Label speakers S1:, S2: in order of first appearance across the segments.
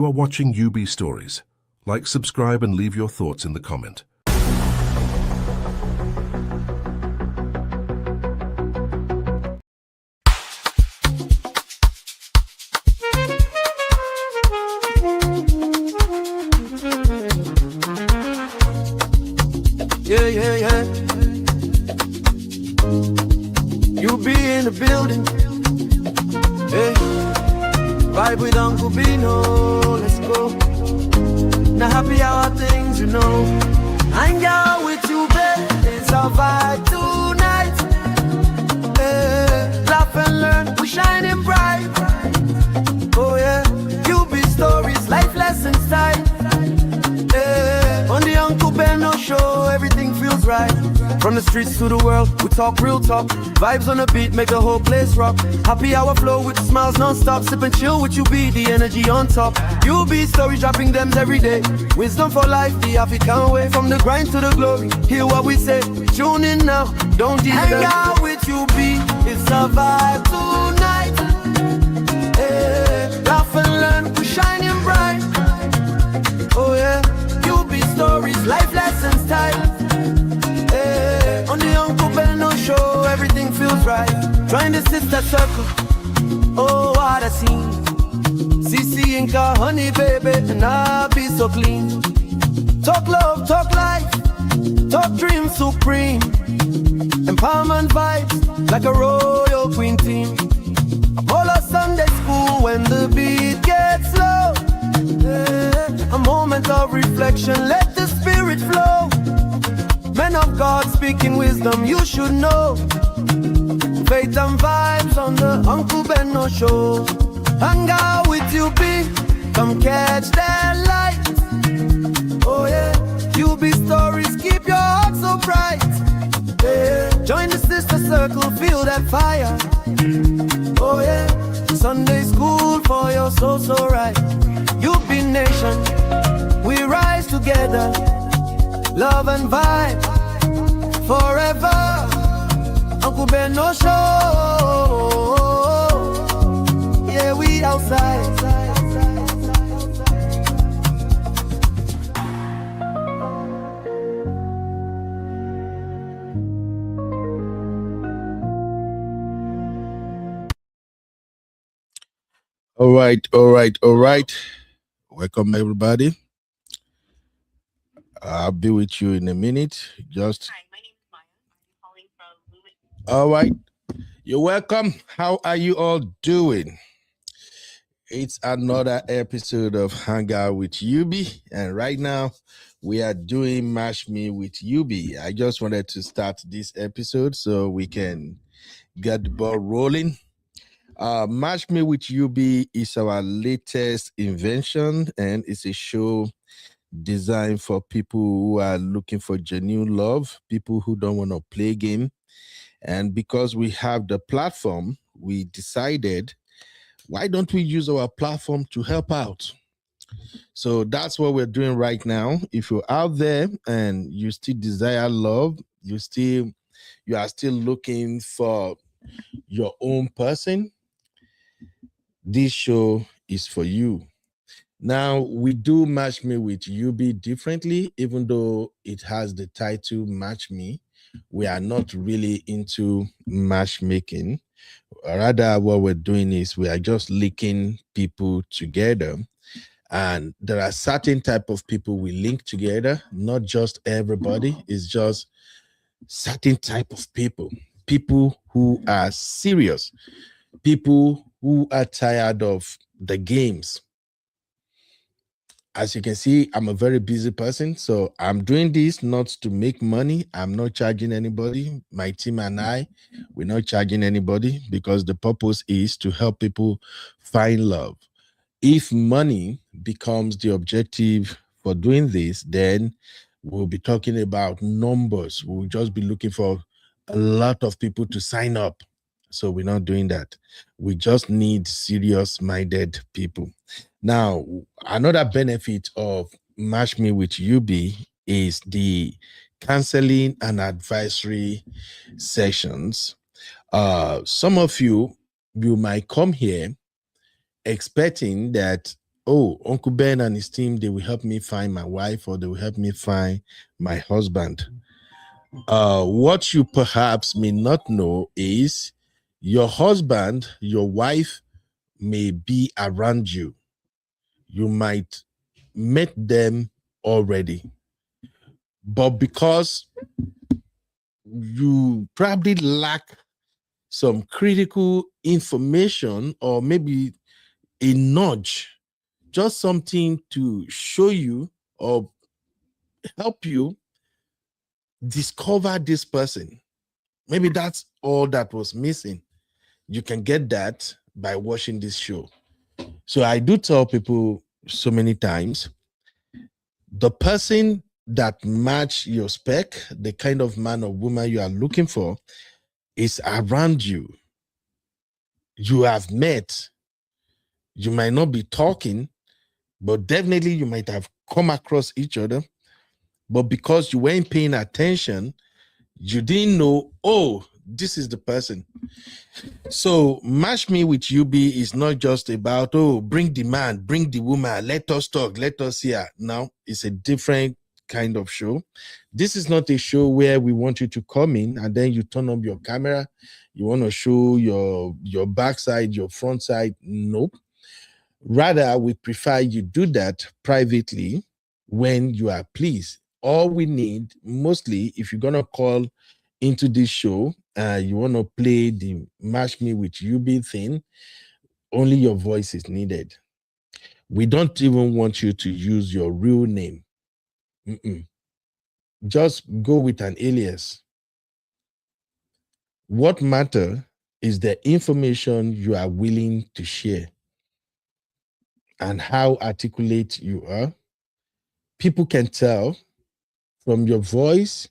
S1: You are watching UB Stories. Like, subscribe, and leave your thoughts in the comment.
S2: Yeah, yeah, yeah. You be in the building. Hey, vibe with Uncle Bino. Let's go. Now happy hour things, you know. Hang out with you, babe. It's our vibe tonight. Hey, laugh and learn. We shining bright. Oh yeah. You be stories, life lessons time. On the Uncle Benno show, everything feels right. From the streets to the world, we talk real talk. Vibes on the beat make the whole place rock. Happy hour flow with smiles non-stop. Sip and chill with you, be the energy on top. You be stories dropping them every day. Wisdom for life, the African way. From the grind to the glory, hear what we say. Tune in now, don't delay. Hang out with you, be it's a vibe tonight. Hey, laugh and learn, we shining bright. Oh yeah. Stories, life lessons time. Hey, on the Uncle Benno show, everything feels right. Join the sister circle. Oh, what a scene. CC Inca, honey baby, and I'll be so clean. Talk love, talk life, talk dreams supreme. Empowerment vibes like a royal queen team. Apollo Sunday school when the beat gets low. A moment of reflection, let the spirit flow. Men of God speaking wisdom, you should know. Faith and vibes on the Uncle Benno show. Hang out with you, be come catch that light. Oh yeah, you be stories, keep your heart so bright. Yeah. Join the sister circle, feel that fire. Oh yeah, Sunday school for your soul so right. You be nation, we rise together, love and vibe forever. Uncle Benno show, yeah, we outside.
S3: All right. Welcome, everybody. I'll be with you in a minute. Just
S4: Hi, my name is Maya. I'm calling from Louis.
S3: all right. You're welcome. How are you all doing? It's another episode of Hang Out with Yubi, and right now we are doing Mash Me with Yubi. I just wanted to start this episode so we can get the ball rolling. Mash Me with Yubi is our latest invention, and it's a show designed for people who are looking for genuine love, people who don't want to play game. And because we have the platform, we decided, why don't we use our platform to help out? So that's what we're doing right now. If you're out there and you still desire love, you are still looking for your own person, this show is for you. Now, we do Match Me with UB differently, even though it has the title Match Me. We are not really into matchmaking. Rather, what we're doing is we are just linking people together. And there are certain type of people we link together, not just everybody. It's just certain type of people. People who are serious. People who are tired of the games. As you can see, I'm a very busy person, so I'm doing this not to make money. I'm not charging anybody. My team and I, we're not charging anybody because the purpose is to help people find love. If money becomes the objective for doing this, then we'll be talking about numbers. We'll just be looking for a lot of people to sign up. So we're not doing that. We just need serious-minded people. Now, another benefit of Match Me with UB is the counseling and advisory sessions. Some of you might come here expecting that oh, Uncle Ben and his team, they will help me find my wife or they will help me find my husband. What you perhaps may not know is your husband, your wife may be around you. You might met them already, but because you probably lack some critical information or maybe a nudge, just something to show you or help you discover this person. Maybe that's all that was missing. You can get that by watching this show. So I do tell people so many times, the person that match your spec, the kind of man or woman you are looking for, is around you. You have met. You might not be talking, but definitely you might have come across each other. But because you weren't paying attention, you didn't know, oh, this is the person. So Match Me with UB is not just about, oh, bring the man, bring the woman, let us talk, let us hear. No, it's a different kind of show. This is not a show where we want you to come in and then you turn on your camera. You want to show your backside, your front side. Nope. Rather, we prefer you do that privately when you are pleased. All we need, mostly, if you're going to call into this show, you want to play the Match Me with UB thing, only your voice is needed. We don't even want you to use your real name. Just go with an alias. What matters is the information you are willing to share and how articulate you are. People can tell from your voice,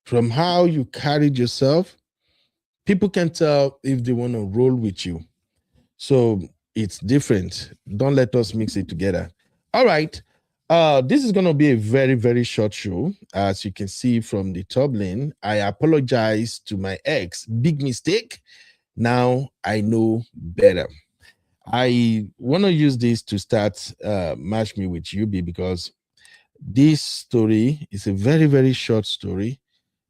S3: from how you carried yourself. People can tell if they want to roll with you. So it's different. Don't let us mix it together. All right. This is going to be a very, very short show. As you can see from the top lane, I apologize to my ex. Big mistake. Now I know better. I want to use this to start Match Me with UB because this story is a very, very short story.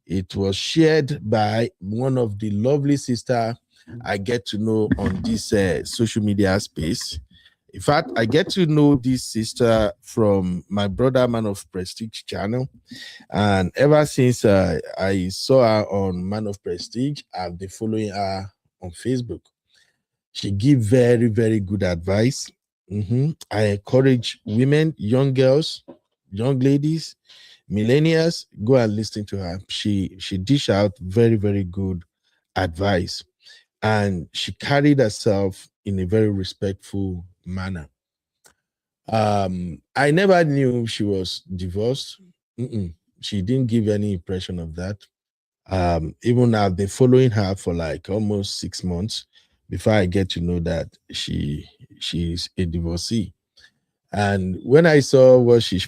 S3: It was shared by one of the lovely sister I get to know on this social media space. In fact, I get to know this sister from my brother Man of Prestige channel. And ever since I saw her on Man of Prestige, I've been following her on Facebook. She gives very, very good advice. I encourage women, young girls, young ladies, millennials, go and listen to her. She dish out very, very good advice. And she carried herself in a very respectful manner. I never knew she was divorced. She didn't give any impression of that. Even I've been following her for like almost 6 months before I get to know that she's a divorcee. And when I saw what she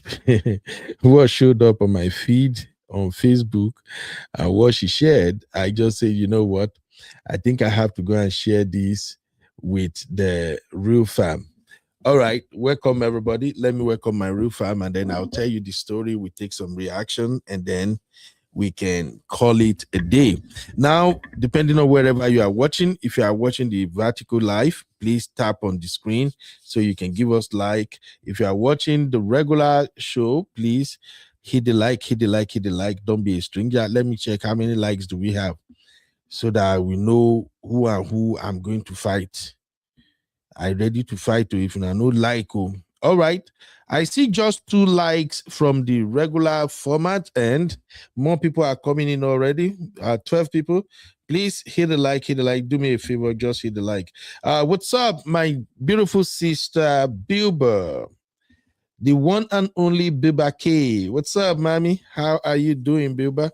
S3: what showed up on my feed on Facebook and what she shared, I just said, you know what? I think I have to go and share this with the real fam. All right, welcome everybody. Let me welcome my real fam, and then I'll tell you the story. We take some reaction, and then we can call it a day. Now, depending on wherever you are watching, if you are watching the vertical live, please tap on the screen so you can give us like. If you are watching the regular show, please hit the like, hit the like, hit the like. Don't be a stranger. Let me check how many likes do we have so that we know who and who I'm going to fight. I'm ready to fight you if you know like. Oh. All right. I see just 2 likes from the regular format, and more people are coming in already. 12 people. Please hit the like, hit the like. Do me a favor, just hit the like. What's up, my beautiful sister Bilba? The one and only Bilba K. What's up, mommy? How are you doing, Bilba?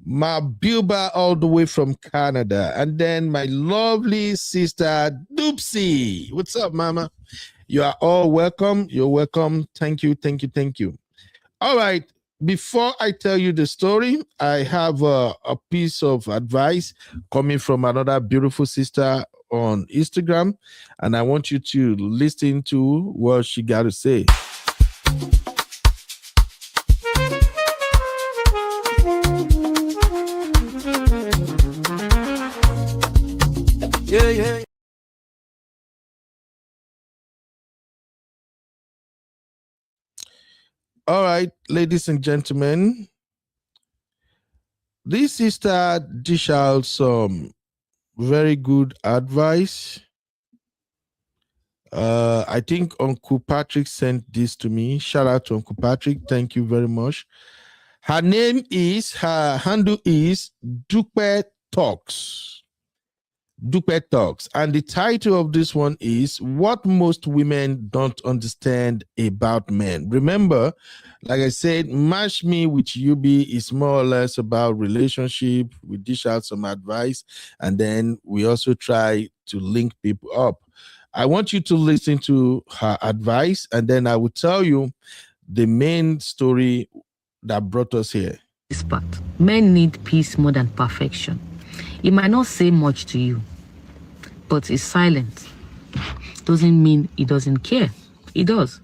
S3: My Bilba all the way from Canada. And then my lovely sister Doopsy. What's up, mama? You are all welcome. You're welcome. Thank you, thank you, thank you. All right. Before I tell you the story, I have a piece of advice coming from another beautiful sister on Instagram, and I want you to listen to what she got to say.
S2: Yeah.
S3: All right, ladies and gentlemen, this sister dish out some very good advice. I think Uncle Patrick sent this to me. Shout out to Uncle Patrick. Thank you very much. Her handle is Dupe Talks. Dupe Talks. And the title of this one is What Most Women Don't Understand About Men. Remember, like I said, Match Me with UB is more or less about relationship. We dish out some advice, and then we also try to link people up. I want you to listen to her advice, and then I will tell you the main story that brought us here.
S5: This part. Men need peace more than perfection. It might not say much to you, but it's silent. Doesn't mean he doesn't care. He does.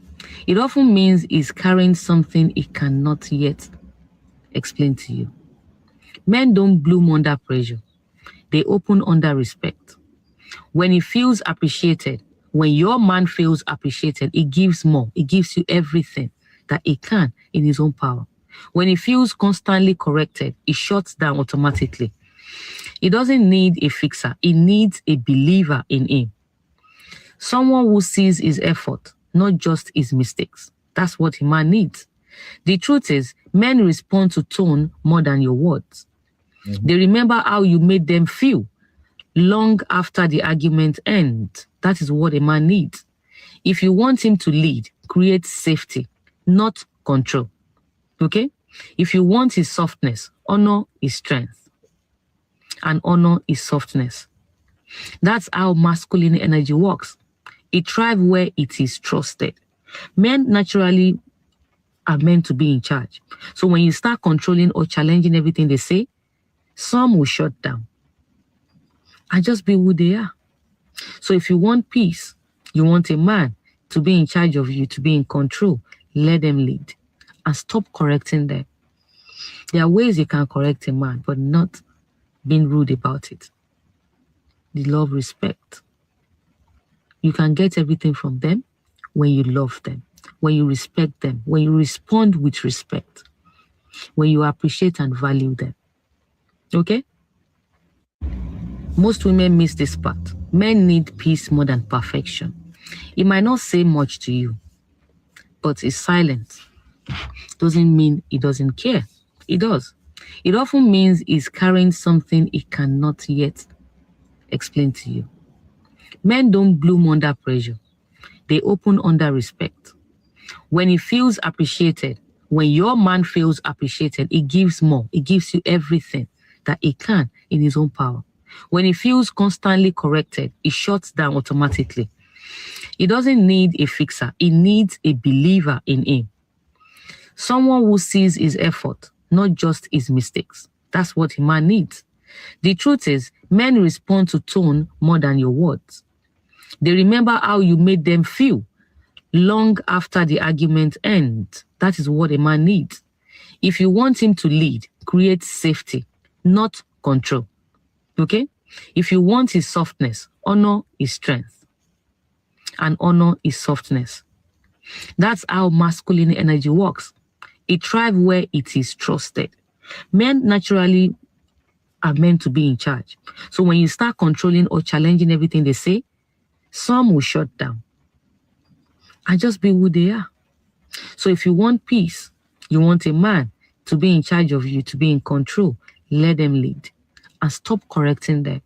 S5: It often means he's carrying something he cannot yet explain to you. Men don't bloom under pressure. They open under respect. When he feels appreciated, when your man feels appreciated, he gives more. He gives you everything that he can in his own power. When he feels constantly corrected, he shuts down automatically. He doesn't need a fixer. He needs a believer in him. Someone who sees his effort, not just his mistakes. That's what a man needs. The truth is, men respond to tone more than your words. They remember how you made them feel long after the argument ends. That is what a man needs. If you want him to lead, create safety, not control. Okay? If you want his softness, honor his strength. And honor his softness. That's how masculine energy works. It thrives where it is trusted. Men naturally are meant to be in charge. So when you start controlling or challenging everything they say, some will shut down and just be who they are. So if you want peace, you want a man to be in charge of you, to be in control, let them lead and stop correcting them. There are ways you can correct a man, but not being rude about it. They love respect. You can get everything from them when you love them, when you respect them, when you respond with respect, when you appreciate and value them. Okay? Most women miss this part. Men need peace more than perfection. It might not say much to you, but it's silent. Doesn't mean he doesn't care. He does. It often means he's carrying something he cannot yet explain to you. Men don't bloom under pressure. They open under respect. When he feels appreciated, when your man feels appreciated, he gives more. He gives you everything that he can in his own power. When he feels constantly corrected, he shuts down automatically. He doesn't need a fixer. He needs a believer in him. Someone who sees his effort, not just his mistakes. That's what a man needs. The truth is, men respond to tone more than your words. They remember how you made them feel long after the argument ends. That is what a man needs. If you want him to lead, create safety, not control. Okay? If you want his softness, honor his strength and honor his softness. That's how masculine energy works. It thrives where it is trusted. Men naturally are meant to be in charge. So when you start controlling or challenging everything they say, some will shut down and just be who they are. So if you want peace, you want a man to be in charge of you, to be in control, let them lead and stop correcting them.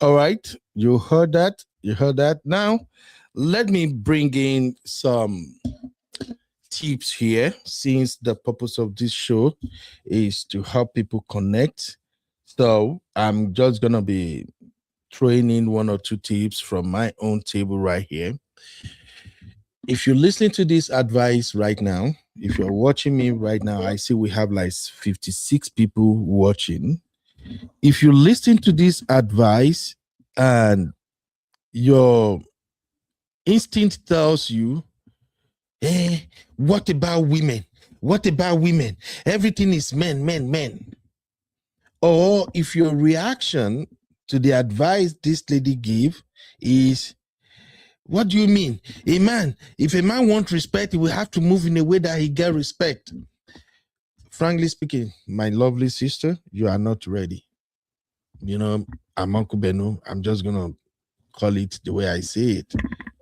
S3: All right, you heard that. You heard that. Now, let me bring in some tips here, since the purpose of this show is to help people connect. So I'm just going to be throwing in one or two tips from my own table right here. If you're listening to this advice right now, if you're watching me right now, I see we have like 56 people watching. If you listen to this advice and your instinct tells you, what about women? What about women? Everything is men, men, men. Or if your reaction to the advice this lady gave is, what do you mean? If a man wants respect, he will have to move in a way that he get respect. Frankly speaking, my lovely sister, you are not ready. I'm Uncle Beno. I'm just going to call it the way I say it.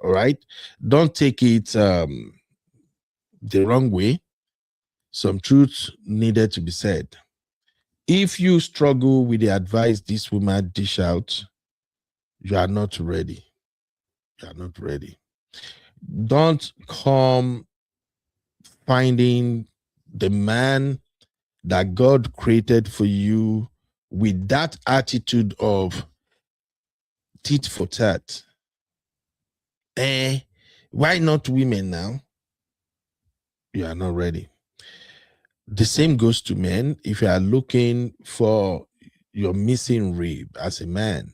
S3: All right. Don't take it the wrong way. Some truths needed to be said. If you struggle with the advice this woman dish out, you are not ready. You are not ready. Don't come finding the man that God created for you with that attitude of tit for tat. Why not women now? You are not ready. The same goes to men. If you are looking for your missing rib as a man,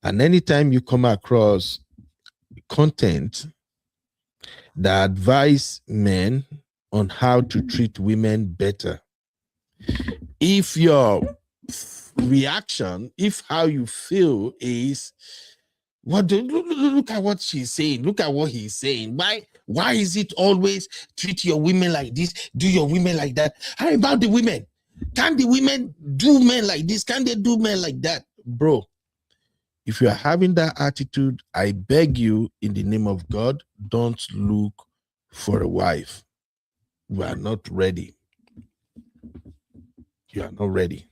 S3: and anytime you come across content that advise men on how to treat women better, if your reaction, if how you feel is, look at what she's saying, look at what he's saying, why is it always treat your women like this, do your women like that? How about the women? Can the women do men like this? Can they do men like that? Bro, if you are having that attitude, I beg you, in the name of God, don't look for a wife. You are not ready. You are not ready.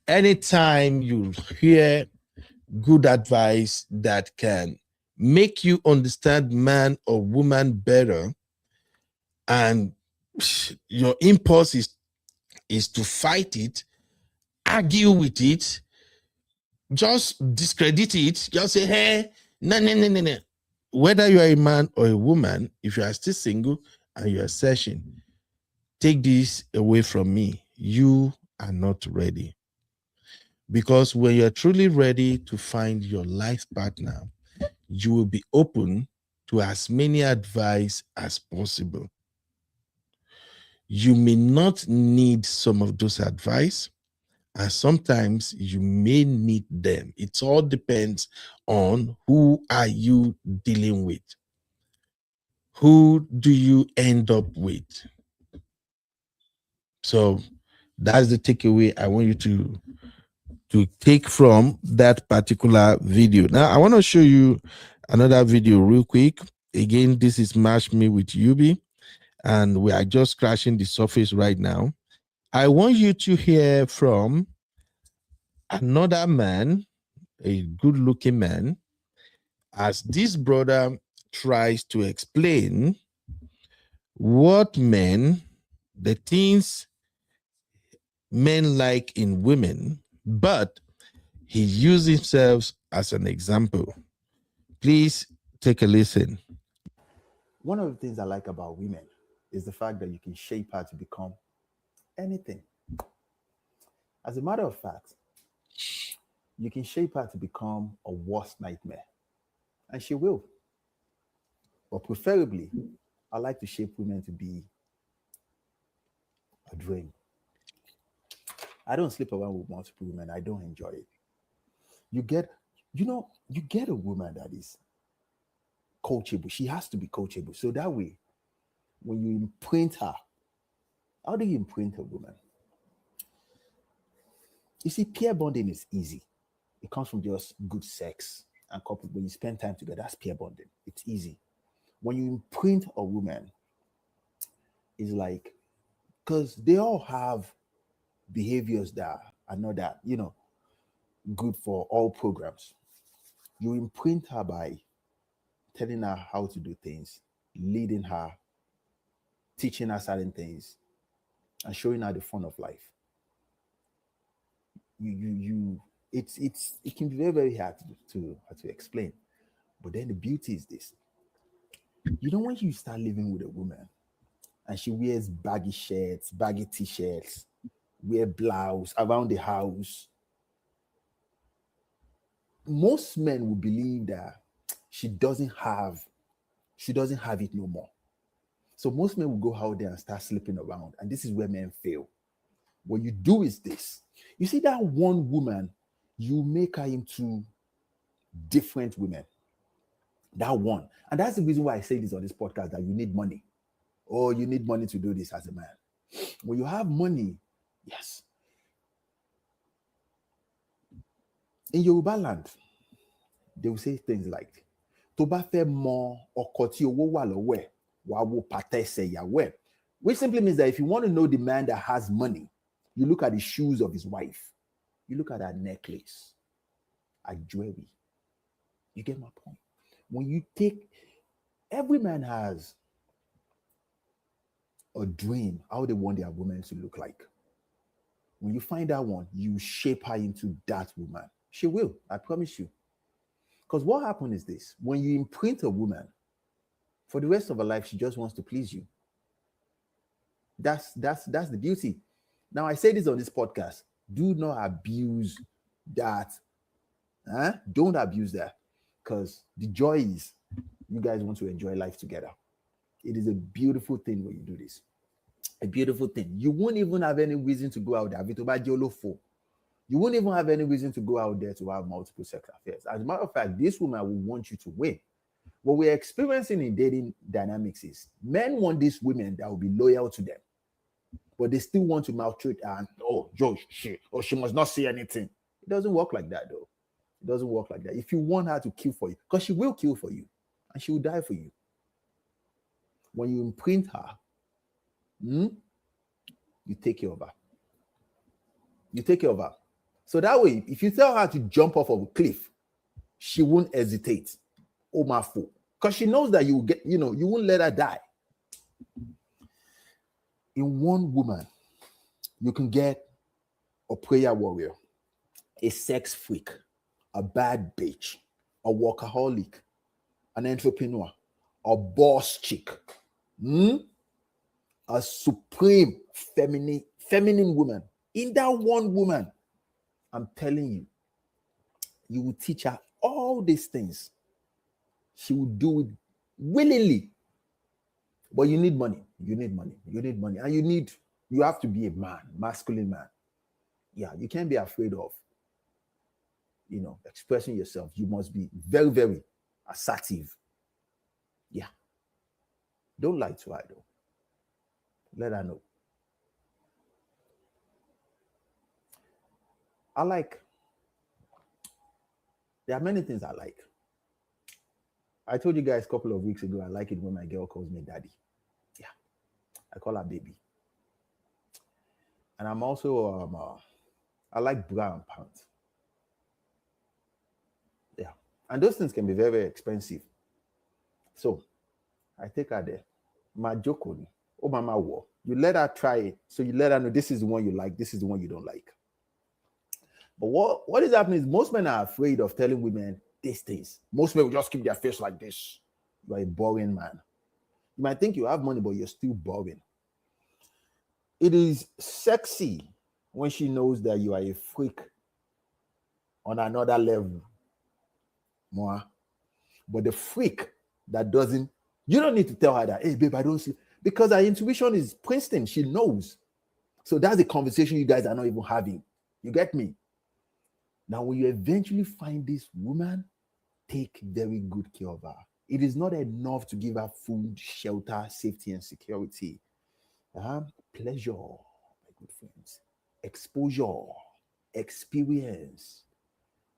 S3: Anytime you hear good advice that can make you understand man or woman better, and your impulse is to fight it, argue with it, just discredit it, just say, hey, no. Whether you are a man or a woman, if you are still single and you are searching, take this away from me. You are not ready. Because when you're truly ready to find your life partner, you will be open to as many advice as possible. You may not need some of those advice, and sometimes you may need them. It all depends on who are you dealing with. Who do you end up with? So that's the takeaway I want you to take from that particular video. Now, I want to show you another video real quick. Again, this is Match Me with Yubi, and we are just scratching the surface right now. I want you to hear from another man, a good-looking man, as this brother tries to explain what the things men like in women, but he used himself as an example. Please take a listen.
S6: One of the things I like about women is the fact that you can shape her to become anything. As a matter of fact, you can shape her to become a worst nightmare, and she will. But preferably, I like to shape women to be a dream. I don't sleep around with multiple women. I don't enjoy it. You get a woman that is coachable. She has to be coachable. So that way, when you imprint her, how do you imprint a woman? You see, peer bonding is easy. It comes from just good sex and couple. When you spend time together, that's peer bonding. It's easy. When you imprint a woman, it's like, because they all have behaviors that are not that, good for all programs. You imprint her by telling her how to do things, leading her, teaching her certain things, and showing her the fun of life. It can be very, very hard to explain. But then the beauty is this. When you start living with a woman and she wears baggy shirts, baggy t-shirts, wear blouse around the house, most men will believe that she doesn't have it no more. So most men will go out there and start sleeping around, and this is where men fail. What you do is this: you see that one woman, you make her into different women. That one, and that's the reason why I say this on this podcast, that you need money. Oh, you need money to do this as a man. When you have money, yes. In Yoruba land, they will say things like, tó bá fẹ́ mọ ọkọ tí owó wà lọ́wọ́ ẹ̀, wàá wo pàtẹ́ ẹsẹ̀ ìyàwó ẹ̀. Which simply means that if you want to know the man that has money, you look at the shoes of his wife. You look at her necklace, her jewelry. You get my point? When you take, every man has a dream how they want their woman to look like. When you find that one, you shape her into that woman. She will, I promise you. Because what happens is this: when you imprint a woman, for the rest of her life, she just wants to please you. That's the beauty. Now, I say this on this podcast: do not abuse that. Don't abuse that, because the joy is you guys want to enjoy life together. It is a beautiful thing when you do this. A beautiful thing. You won't even have any reason to go out there. You won't even have any reason to go out there to have multiple sex affairs. As a matter of fact, this woman will want you to win. What we're experiencing in dating dynamics is men want these women that will be loyal to them, but they still want to maltreat her. And, she must not say anything. It doesn't work like that, though. It doesn't work like that. If you want her to kill for you, because she will kill for you, and she will die for you. When you imprint her, you take care of her. You take care of her. So that way, if you tell her to jump off of a cliff, she won't hesitate. Oh, my fool. Because she knows that you will get, you won't let her die. In one woman, you can get a prayer warrior, a sex freak, a bad bitch, a workaholic, an entrepreneur, a boss chick, a supreme feminine woman. In that one woman, I'm telling you, you will teach her all these things. She will do it willingly. But you need money. You need money. You need money. And you have to be a man, masculine man. Yeah, you can't be afraid of, expressing yourself. You must be very, very assertive. Yeah. Don't lie to her, though. Let her know. There are many things I like. I told you guys a couple of weeks ago, I like it when my girl calls me daddy. Yeah. I call her baby. And I'm also, I like bra and pants. Yeah. And those things can be very, very expensive. So I take her there. My joke on oh, mama, war. You let her try it. So you let her know this is the one you like, this is the one you don't like. But what is happening is most men are afraid of telling women these things. Most men will just keep their face like this. You are a boring man. You might think you have money, but you're still boring. It is sexy when she knows that you are a freak on another level. More. But the freak that doesn't, you don't need to tell her that, hey, babe, I don't see. Because her intuition is Princeton. She knows. So that's the conversation you guys are not even having. You get me? Now, when you eventually find this woman, take very good care of her. It is not enough to give her food, shelter, safety, and security. Pleasure, my good friends. Exposure, experience.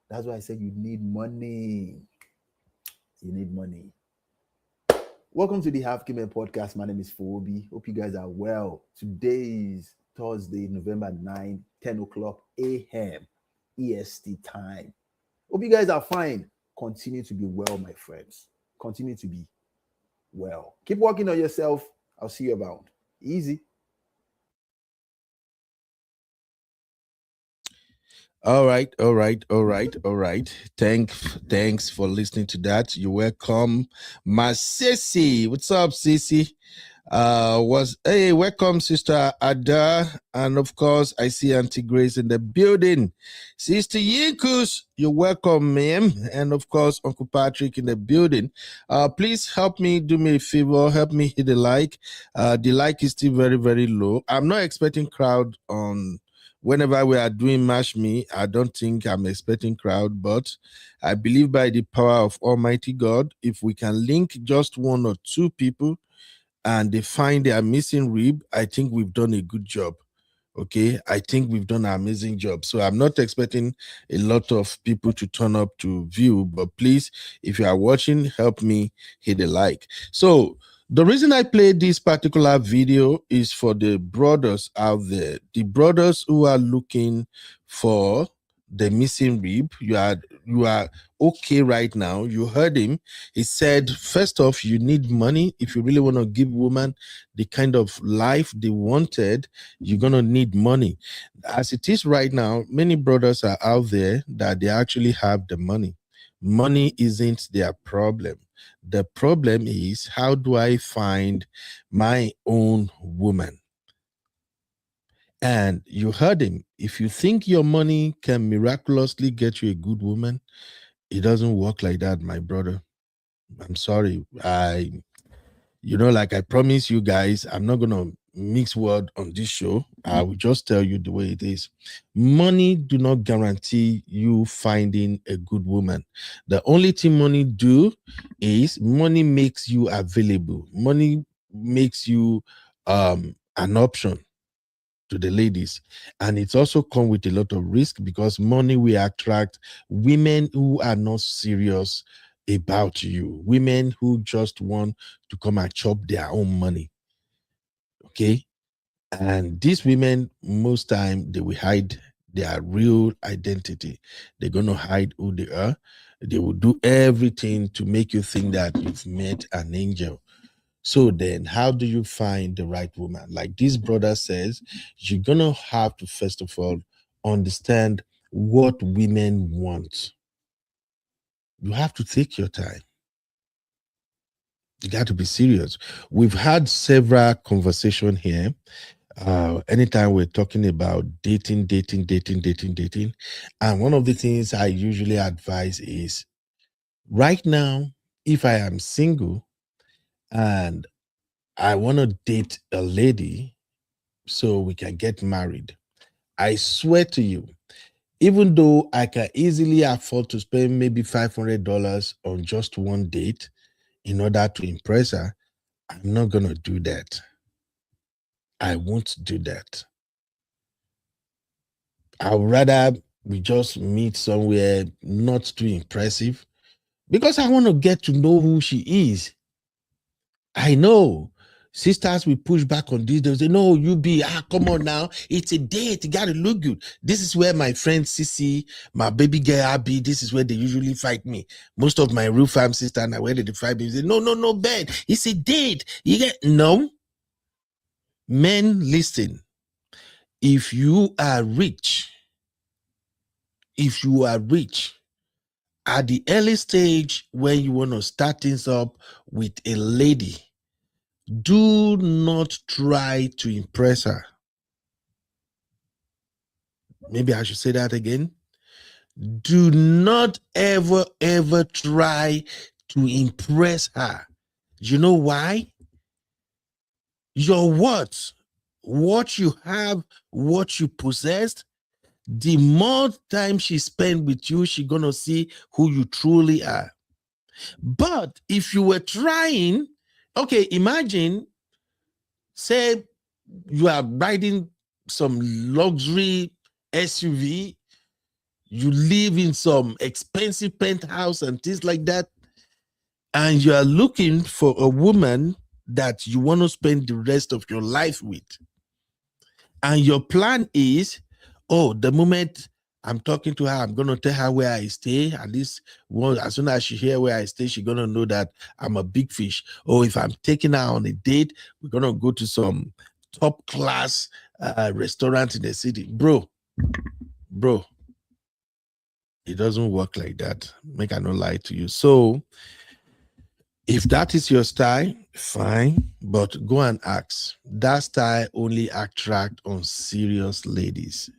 S6: That's why I said you need money. You need money. Welcome to the Half Game podcast. My name is Fobi. Hope you guys are well. Today is Thursday, November 9, 10 o'clock a.m. EST time. Hope you guys are fine. Continue to be well, my friends. Continue to be well. Keep working on yourself. I'll see you around. Easy.
S3: All right. Thanks for listening to that. You're welcome. My sissy. What's up, sissy? Hey, welcome, Sister Ada, and of course, I see Auntie Grace in the building. Sister Yinkus, you're welcome, ma'am, and of course, Uncle Patrick in the building. Please help me, do me a favor, help me hit the like. The like is still very, very low. I'm not expecting crowd on whenever we are doing Mash Me. I don't think I'm expecting crowd, but I believe by the power of Almighty God, if we can link just one or two people and they find their missing rib, I think we've done a good job. Okay, I think we've done an amazing job. So I'm not expecting a lot of people to turn up to view, but please, if you are watching, help me hit a like. So the reason I played this particular video is for the brothers out there, the brothers who are looking for the missing rib. You are okay right now. You heard him. He said, first off, you need money. If you really want to give women the kind of life they wanted, you're going to need money. As it is right now, many brothers are out there that they actually have the money. Money isn't their problem. The problem is, how do I find my own woman? And you heard him. If you think your money can miraculously get you a good woman, it doesn't work like that, my brother. I'm sorry. Like I promise you guys, I'm not going to mix word on this show. I will just tell you the way it is. Money do not guarantee you finding a good woman. The only thing money do is money makes you available. Money makes you an option to the ladies, and it's also come with a lot of risk, because money will attract women who are not serious about you, women who just want to come and chop their own money. Okay, and these women, most time, they will hide their real identity. They're going to hide who they are. They will do everything to make you think that you've met an angel. So then, how do you find the right woman? Like this brother says, you're going to have to, first of all, understand what women want. You have to take your time. You got to be serious. We've had several conversations here. Anytime we're talking about dating. And one of the things I usually advise is, right now, if I am single and I want to date a lady so we can get married, I swear to you, even though I can easily afford to spend maybe $500 on just one date in order to impress her, I'm not going to do that. I won't do that. I'd rather we just meet somewhere not too impressive, because I want to get to know who she is. I know sisters will push back on this. They'll say, no, you be, come on now. It's a date. You got to look good. This is where my friend Sissy, my baby girl Abby, this is where they usually fight me. Most of my real fam sisters, and where they fight me, they say, no, Ben, it's a date. You get, no. Men, listen. If you are rich, at the early stage when you want to start things up with a lady, do not try to impress her. Maybe I should say that again. Do not ever try to impress her. You know why? Your what you have, what you possess, the more time she spends with you, she's going to see who you truly are. But if you were trying, okay, imagine, say you are riding some luxury SUV, you live in some expensive penthouse and things like that, and you are looking for a woman that you want to spend the rest of your life with. And your plan is, oh, the moment I'm talking to her, I'm going to tell her where I stay. At least, as soon as she hears where I stay, she's going to know that I'm a big fish. Or if I'm taking her on a date, we're going to go to some top class restaurant in the city. Bro, it doesn't work like that. Make I not lie to you. So if that is your style, Fine, but go and ask. That style only attract on serious ladies.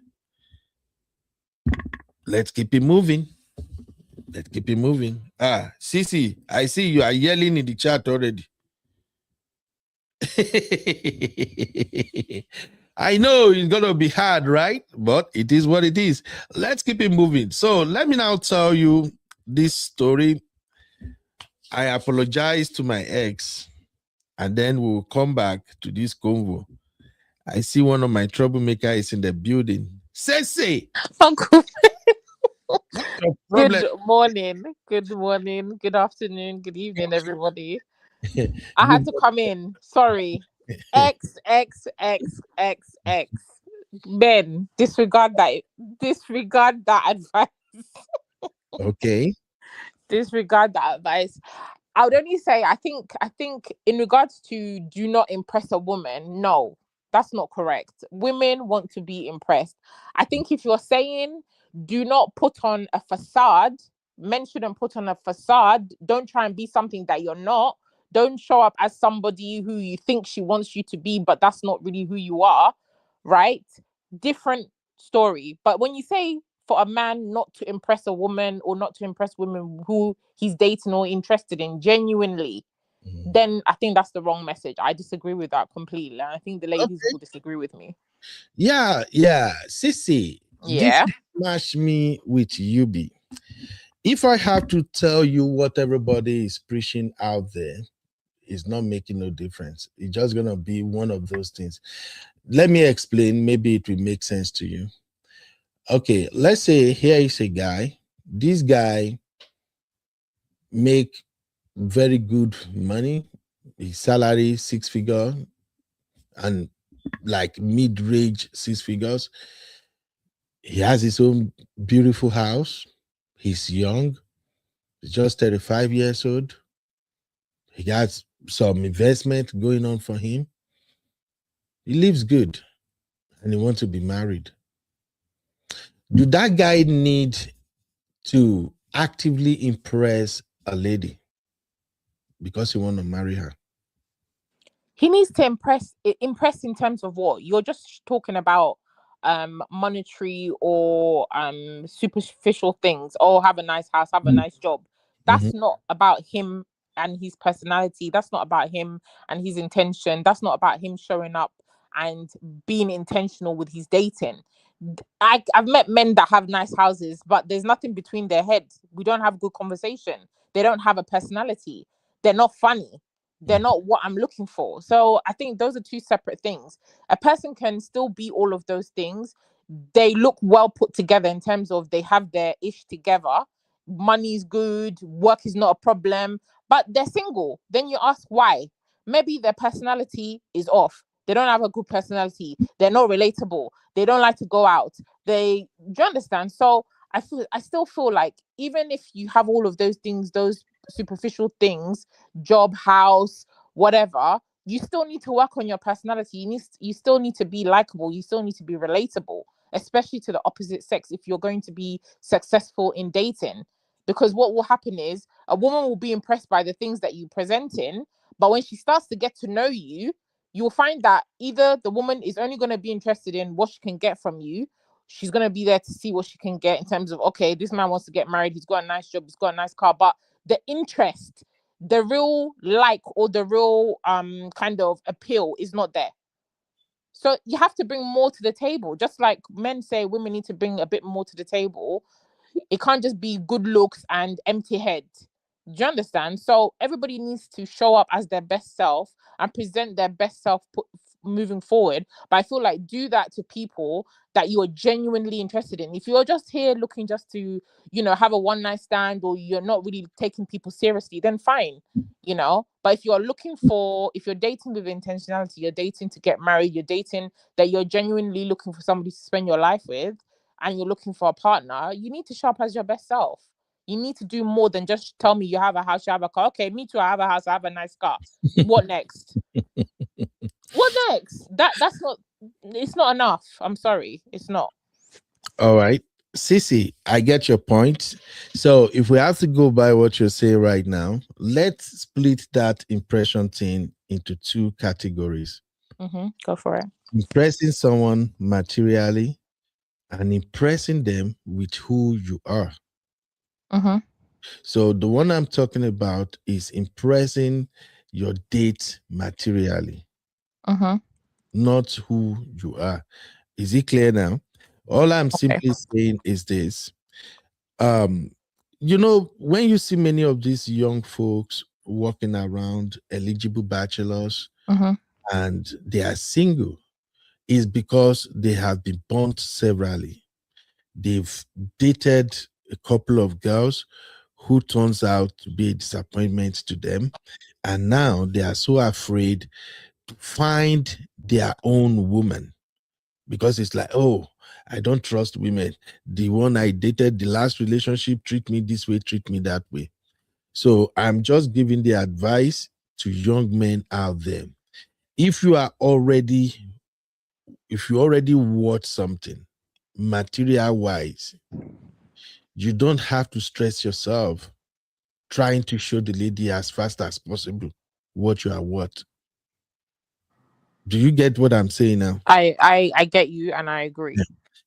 S3: Let's keep it moving. Let's keep it moving. Ah, Sisi, I see you are yelling in the chat already. I know it's gonna be hard, right? But it is what it is. Let's keep it moving. So let me now tell you this story. I apologize to my ex, and then we'll come back to this convo. I see one of my troublemaker is in the building. Say,
S7: Uncle,
S3: no problem.
S7: good morning, good afternoon, good evening, everybody. I had to come in. Sorry. X, X, X, X, X. Ben, disregard that. Disregard that advice.
S3: Okay.
S7: Disregard that advice. I would only say I think in regards to do not impress a woman, no, that's not correct. Women want to be impressed. I think if you're saying do not put on a facade, men shouldn't put on a facade. Don't try and be something that you're not. Don't show up as somebody who you think she wants you to be, but that's not really who you are, right? Different story. But when you say for a man not to impress a woman or not to impress women who he's dating or interested in genuinely, then I think that's the wrong message. I disagree with that completely. And I think the ladies
S3: Okay.
S7: will disagree with me.
S3: Yeah. Sissy, this
S7: Yeah.
S3: match me with Yubi. If I have to tell you what everybody is preaching out there, it's not making no difference. It's just gonna be one of those things. Let me explain. Maybe it will make sense to you. Okay, let's say here is a guy. This guy make very good money. His salary 6 figure and like mid-range 6 figures. He has his own beautiful house. He's young. He's just 35 years old. He got some investment going on for him. He lives good and he wants to be married. Do that guy need to actively impress a lady because he want to marry her?
S7: He needs to impress in terms of what? You're just talking about monetary or superficial things. Oh, have a nice house, have a nice job. That's not about him and his personality. That's not about him and his intention. That's not about him showing up and being intentional with his dating. I've met men that have nice houses, but there's nothing between their heads. We don't have good conversation. They don't have a personality. They're not funny. They're not what I'm looking for. So I think those are two separate things. A person can still be all of those things. They look well put together in terms of they have their ish together. Money's good, work is not a problem, but they're single. Then you ask why. Maybe their personality is off. They don't have a good personality. They're not relatable. They don't like to go out. Do you understand? So I still feel like even if you have all of those things, those superficial things, job, house, whatever, you still need to work on your personality. You still need to be likable. You still need to be relatable, especially to the opposite sex if you're going to be successful in dating. Because what will happen is a woman will be impressed by the things that you present in, but when she starts to get to know you, you'll find that either the woman is only going to be interested in what she can get from you. She's going to be there to see what she can get in terms of, okay, this man wants to get married. He's got a nice job. He's got a nice car. But the interest, the real like or the real kind of appeal is not there. So you have to bring more to the table. Just like men say women need to bring a bit more to the table. It can't just be good looks and empty head. Do you understand? So everybody needs to show up as their best self and present their best self moving forward. But I feel like do that to people that you are genuinely interested in. If you're just here looking just to, have a one night stand or you're not really taking people seriously, then fine, But if you're dating with intentionality, you're dating to get married, you're dating that you're genuinely looking for somebody to spend your life with, and you're looking for a partner, you need to show up as your best self. You need to do more than just tell me you have a house, you have a car. Okay, me too, I have a house, I have a nice car. What next? What next? It's not enough. I'm sorry, it's not.
S3: All right. Sissy, I get your point. So if we have to go by what you're saying right now, let's split that impression thing into two categories.
S7: Go for it.
S3: Impressing someone materially and impressing them with who you are.
S7: Mm-hmm.
S3: So the one I'm talking about is impressing your date materially,
S7: Mm-hmm.
S3: not who you are. Is it clear now? All I'm
S7: Okay.
S3: simply saying is this. Um, you know, when you see many of these young folks walking around, eligible bachelors,
S7: Mm-hmm.
S3: and they are single, is because they have been burnt severally. They've dated a couple of girls who turns out to be a disappointment to them. And now they are so afraid to find their own woman because it's like, oh, I don't trust women. The one I dated, the last relationship, treat me this way, treat me that way. So I'm just giving the advice to young men out there. If you are already, if you already want something material wise, you don't have to stress yourself trying to show the lady as fast as possible what you are what. Do you get what I'm saying now?
S7: I get you and I agree.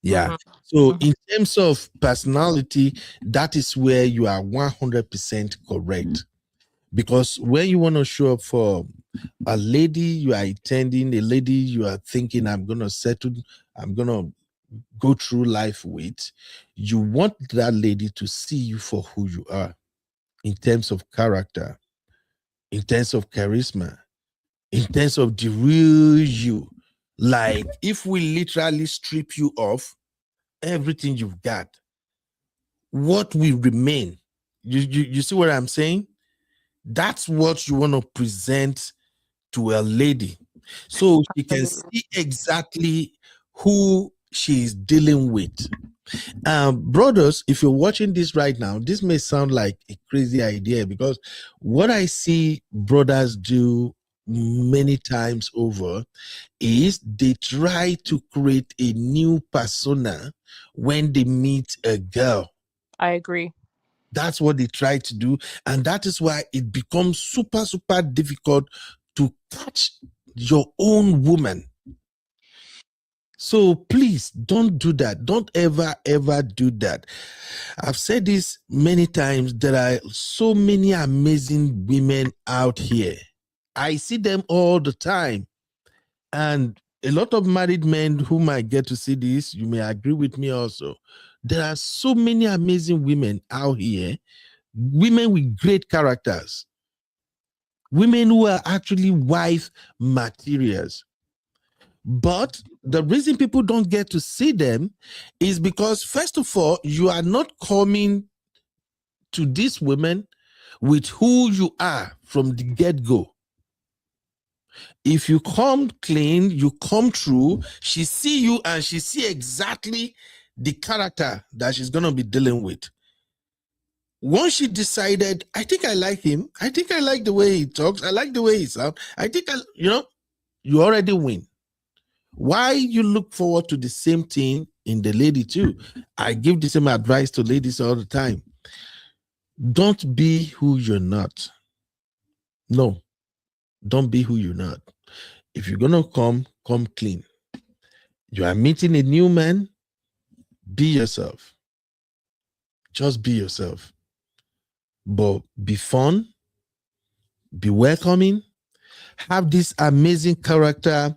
S3: Yeah.
S7: Mm-hmm.
S3: So
S7: Mhm.
S3: in terms of personality, that is where you are 100% correct. Because when you want to show up for a lady you are attending, a lady you are thinking, I'm going to settle, I'm going to go through life with, you want that lady to see you for who you are in terms of character, in terms of charisma, in terms of the real you. Like if we literally strip you off everything you've got, what will remain? You see what I'm saying? That's what you want to present to a lady so she can
S7: Absolutely.
S3: see exactly who she is dealing with. Brothers, if you're watching this right now, this may sound like a crazy idea because what I see brothers do many times over is they try to create a new persona when they meet a girl.
S7: I agree.
S3: That's what they try to do. And that is why it becomes super, super difficult to catch your own woman. So please don't do that. Don't ever, ever do that. I've said this many times. There are so many amazing women out here. I see them all the time. And a lot of married men who might get to see this, you may agree with me also. There are so many amazing women out here, women with great characters, women who are actually wife materials. But the reason people don't get to see them is because, first of all, you are not coming to these women with who you are from the get-go. If you come clean, you come true, she see you and she see exactly the character that she's going to be dealing with. Once she decided, I think I like him, I think I like the way he talks, I like the way he sounds, I think you already win. Why you look forward to the same thing in the lady too? I give the same advice to ladies all the time. Don't be who you're not. No, don't be who you're not. If you're gonna come clean. You are meeting a new man, be yourself. Just be yourself. But be fun, be welcoming, have this amazing character,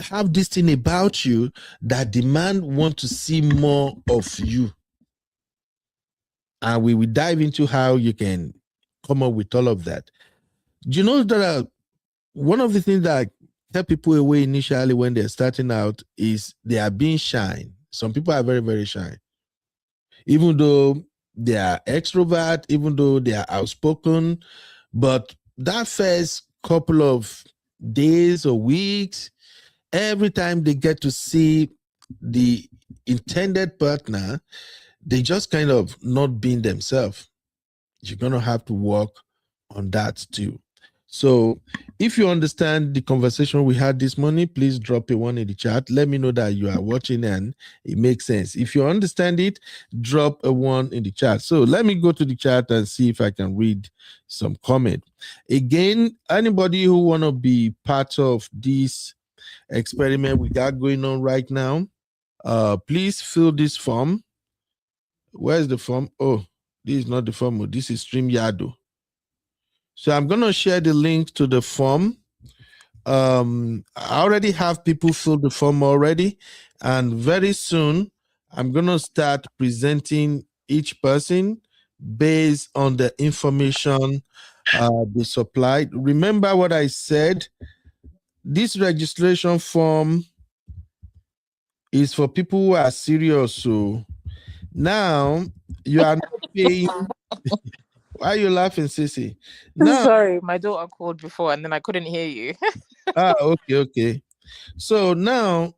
S3: have this thing about you that the man want to see more of you. And we will dive into how you can come up with all of that. Do you know that one of the things that kept people away initially when they're starting out is they are being shy. Some people are very, very shy. Even though they are extrovert, even though they are outspoken, but that first couple of days or weeks, every time they get to see the intended partner, they just kind of not being themselves. You're going to have to work on that too. So if you understand the conversation we had this morning, please drop a one in the chat. Let me know that you are watching and it makes sense. If you understand it, drop a one in the chat. So let me go to the chat and see if I can read some comment. Again, anybody who want to be part of this experiment we got going on right now, please fill this form. Where's the form? Oh, this is not the form. Oh, this is StreamYard. So I'm going to share the link to the form. I already have people fill the form already, and very soon I'm going to start presenting each person based on the information they supplied. Remember what I said? This registration form is for people who are serious. So now you are not paying. Why are you laughing, Sissy? Now,
S7: Sorry, my daughter called before and then I couldn't hear you.
S3: okay. So now,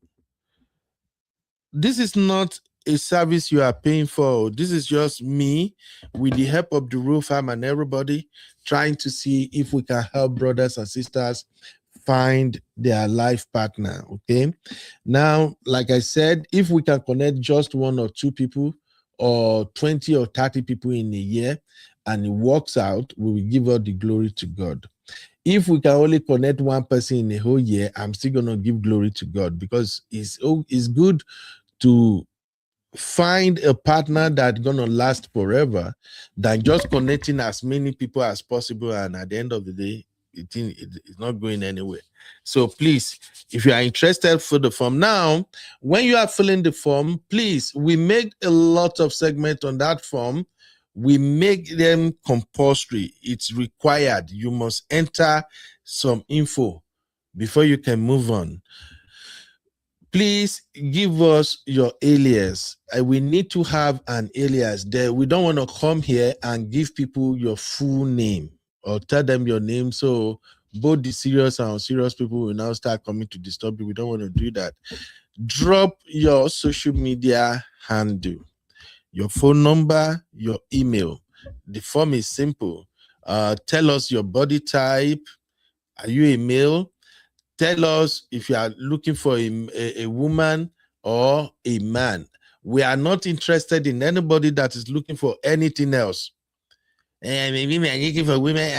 S3: this is not a service you are paying for. This is just me, with the help of the roof farm and everybody, trying to see if we can help brothers and sisters find their life partner. Okay. Now, like I said, if we can connect just one or two people, or 20 or 30 people in a year, and it works out, we will give all the glory to God. If we can only connect one person in a whole year, I'm still going to give glory to God, because it's good to find a partner that's going to last forever than just connecting as many people as possible, and at the end of the day it's not going anywhere. So please, if you are interested, for the form now, when you are filling the form, please, we make a lot of segments on that form. We make them compulsory. It's required. You must enter some info before you can move on. Please give us your alias. We need to have an alias there. We don't want to come here and give people your full name or tell them your name. So both the serious and unserious people will now start coming to disturb you. We don't want to do that. Drop your social media handle, your phone number, your email. The form is simple. Tell us your body type. Are you a male? Tell us if you are looking for a woman or a man. We are not interested in anybody that is looking for anything else. Maybe I'm looking for women.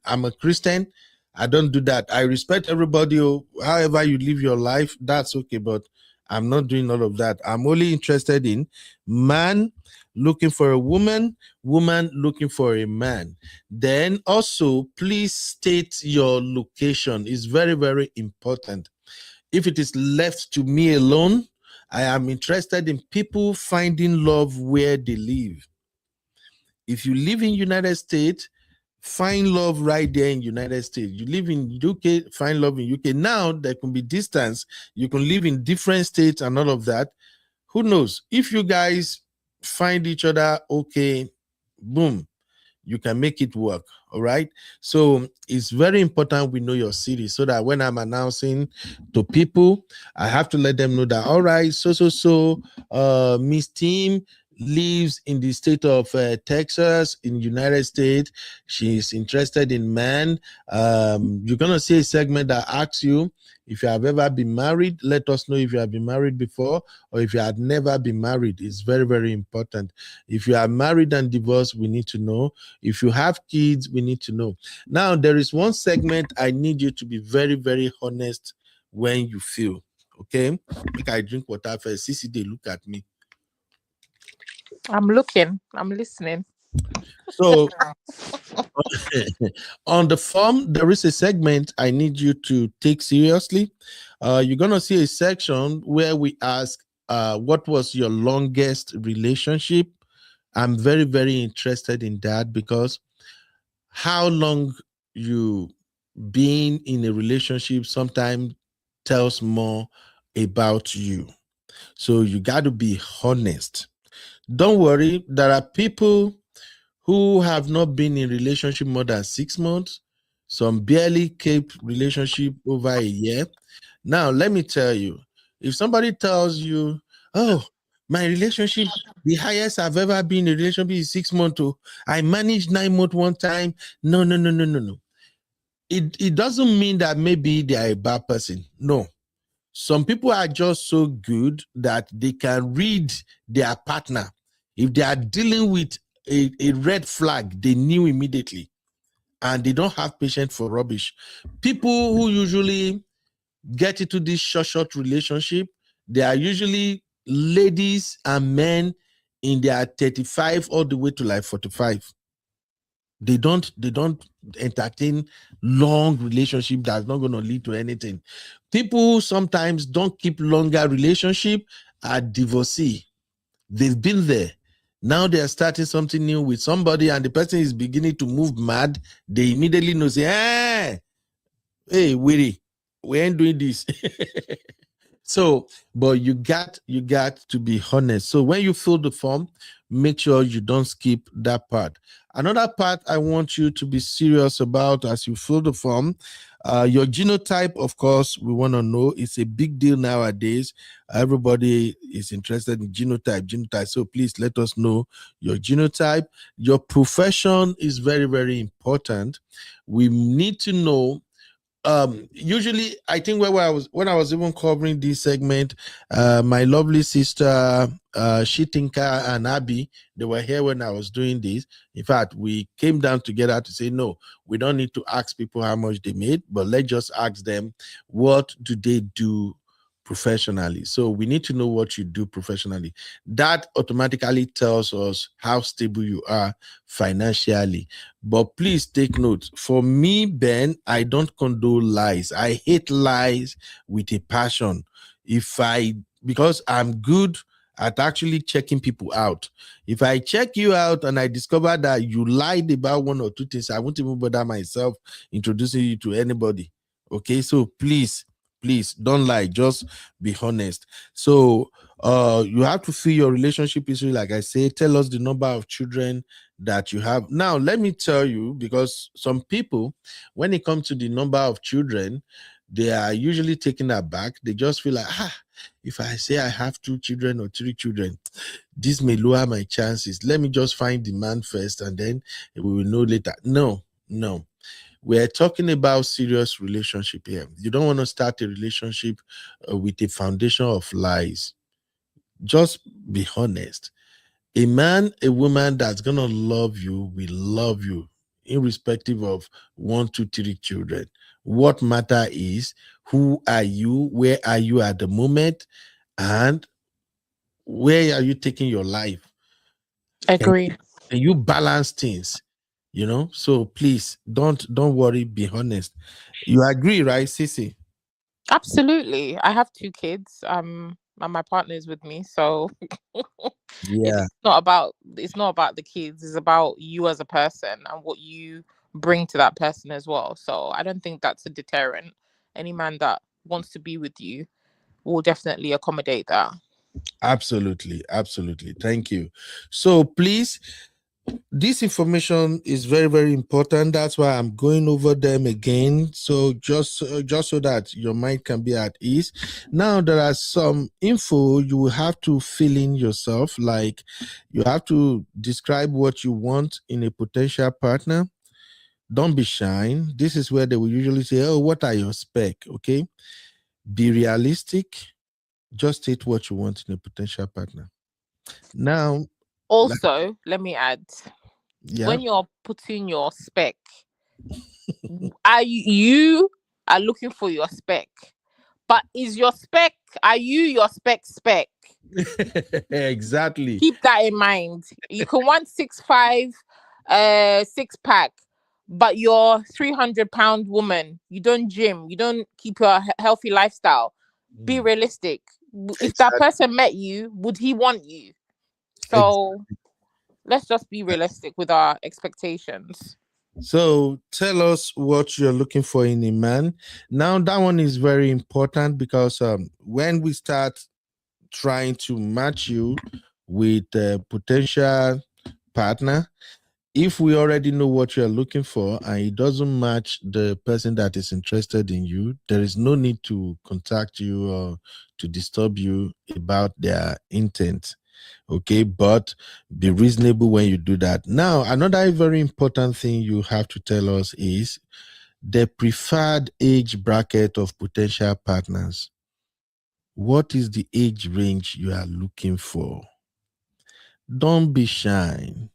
S3: I'm a Christian. I don't do that. I respect everybody. However you live your life, that's okay. But I'm not doing all of that. I'm only interested in man looking for a woman, woman looking for a man. Then also, please state your location. It's very, very important. If it is left to me alone, I am interested in people finding love where they live. If you live in United States, find love right there in United States. You live in UK, find love in UK. Now there can be distance. You can live in different states and all of that. Who knows? If you guys find each other okay, boom, you can make it work. All right. So it's very important we know your city, so that when I'm announcing to people, I have to let them know that, all right, Miss Team lives in the state of Texas in United States. She's interested in men. You're gonna see a segment that asks you if you have ever been married. Let us know if you have been married before, or if you had never been married. It's very, very important. If you are married and divorced, we need to know. If you have kids, we need to know. Now, there is one segment I need you to be very, very honest when you feel. Okay? Make I drink water first. Sissy, they look at me.
S7: I'm looking. I'm listening.
S3: So on the form, there is a segment I need you to take seriously. You're gonna see a section where we ask, what was your longest relationship? I'm very, very interested in that, because how long you being in a relationship sometimes tells more about you. So you got to be honest. Don't worry, there are people who have not been in relationship more than 6 months. Some barely keep relationship over a year. Now, let me tell you, if somebody tells you, oh, My relationship, the highest I've ever been in a relationship is 6 months. Oh, I managed 9 months one time. No, no, no, no, no, no. It doesn't mean that maybe they are a bad person. No. Some people are just so good that they can read their partner. If they are dealing with a red flag, they knew immediately, and they don't have patience for rubbish. People who usually get into this short relationship, they are usually ladies and men in their 35 all the way to like 45. They don't entertain long relationship that's not going to lead to anything. People sometimes don't keep longer relationship, are divorcee. They've been there. Now they are starting something new with somebody, and the person is beginning to move mad. They immediately know, say, hey, Willie, we ain't doing this. So, but you got to be honest. So when you fill the form, make sure you don't skip that part. Another part I want you to be serious about as you fill the form, your genotype, of course, we want to know. It's a big deal nowadays. Everybody is interested in genotype. So please let us know your genotype. Your profession is very, very important. We need to know. Usually I think when I was even covering this segment, my lovely sister Shitinka and Abby, they were here when I was doing this. In fact, we came down together to say, no, we don't need to ask people how much they made, but let's just ask them, what do they do professionally? So we need to know what you do professionally. That automatically tells us how stable you are financially. But please take note. For me, Ben, I don't condone lies. I hate lies with a passion. Because I'm good at actually checking people out. If I check you out and I discover that you lied about one or two things, I won't even bother myself introducing you to anybody. Okay, so please don't lie, just be honest. So you have to fill your relationship history. Like I say, tell us the number of children that you have. Now let me tell you, because some people, when it comes to the number of children, they are usually taken aback. They just feel like, if I say I have 2 children or 3 children, this may lower my chances. Let me just find the man first, and then we will know later. No. We're talking about serious relationship here. You don't want to start a relationship with a foundation of lies. Just be honest. A man, a woman that's going to love you will love you irrespective of 1, 2, 3 children. What matter is, who are you, where are you at the moment, and where are you taking your life?
S7: Agree.
S3: And you balance things, so please don't worry, be honest. You agree, right, Sissy?
S7: Absolutely. I have 2 kids. And my partner is with me, so
S3: Yeah,
S7: it's not about the kids. It's about you as a person and what you bring to that person as well. So I don't think that's a deterrent. Any man that wants to be with you will definitely accommodate that.
S3: absolutely. Thank you. So please, this information is very, very important. That's why I'm going over them again. So just so that your mind can be at ease. Now, there are some info you will have to fill in yourself. Like, you have to describe what you want in a potential partner. Don't be shy. This is where they will usually say, oh, what are your spec? Okay. Be realistic. Just state what you want in a potential partner. Now,
S7: Also, let me add,
S3: yeah.
S7: when you're putting your spec, you are looking for your spec, but is your spec, are you your spec?
S3: Exactly.
S7: Keep that in mind. You can want 6'5", 6-pack, but you're 300-pound woman. You don't gym. You don't keep your healthy lifestyle. Be realistic. If that person met you, would he want you? So let's just be realistic with our expectations.
S3: So tell us what you're looking for in a man. Now that one is very important, because when we start trying to match you with a potential partner, If we already know what you're looking for and it doesn't match the person that is interested in you, there is no need to contact you or to disturb you about their intent. Okay, but be reasonable when you do that. Now, another very important thing you have to tell us is the preferred age bracket of potential partners. What is the age range you are looking for? Don't be shy.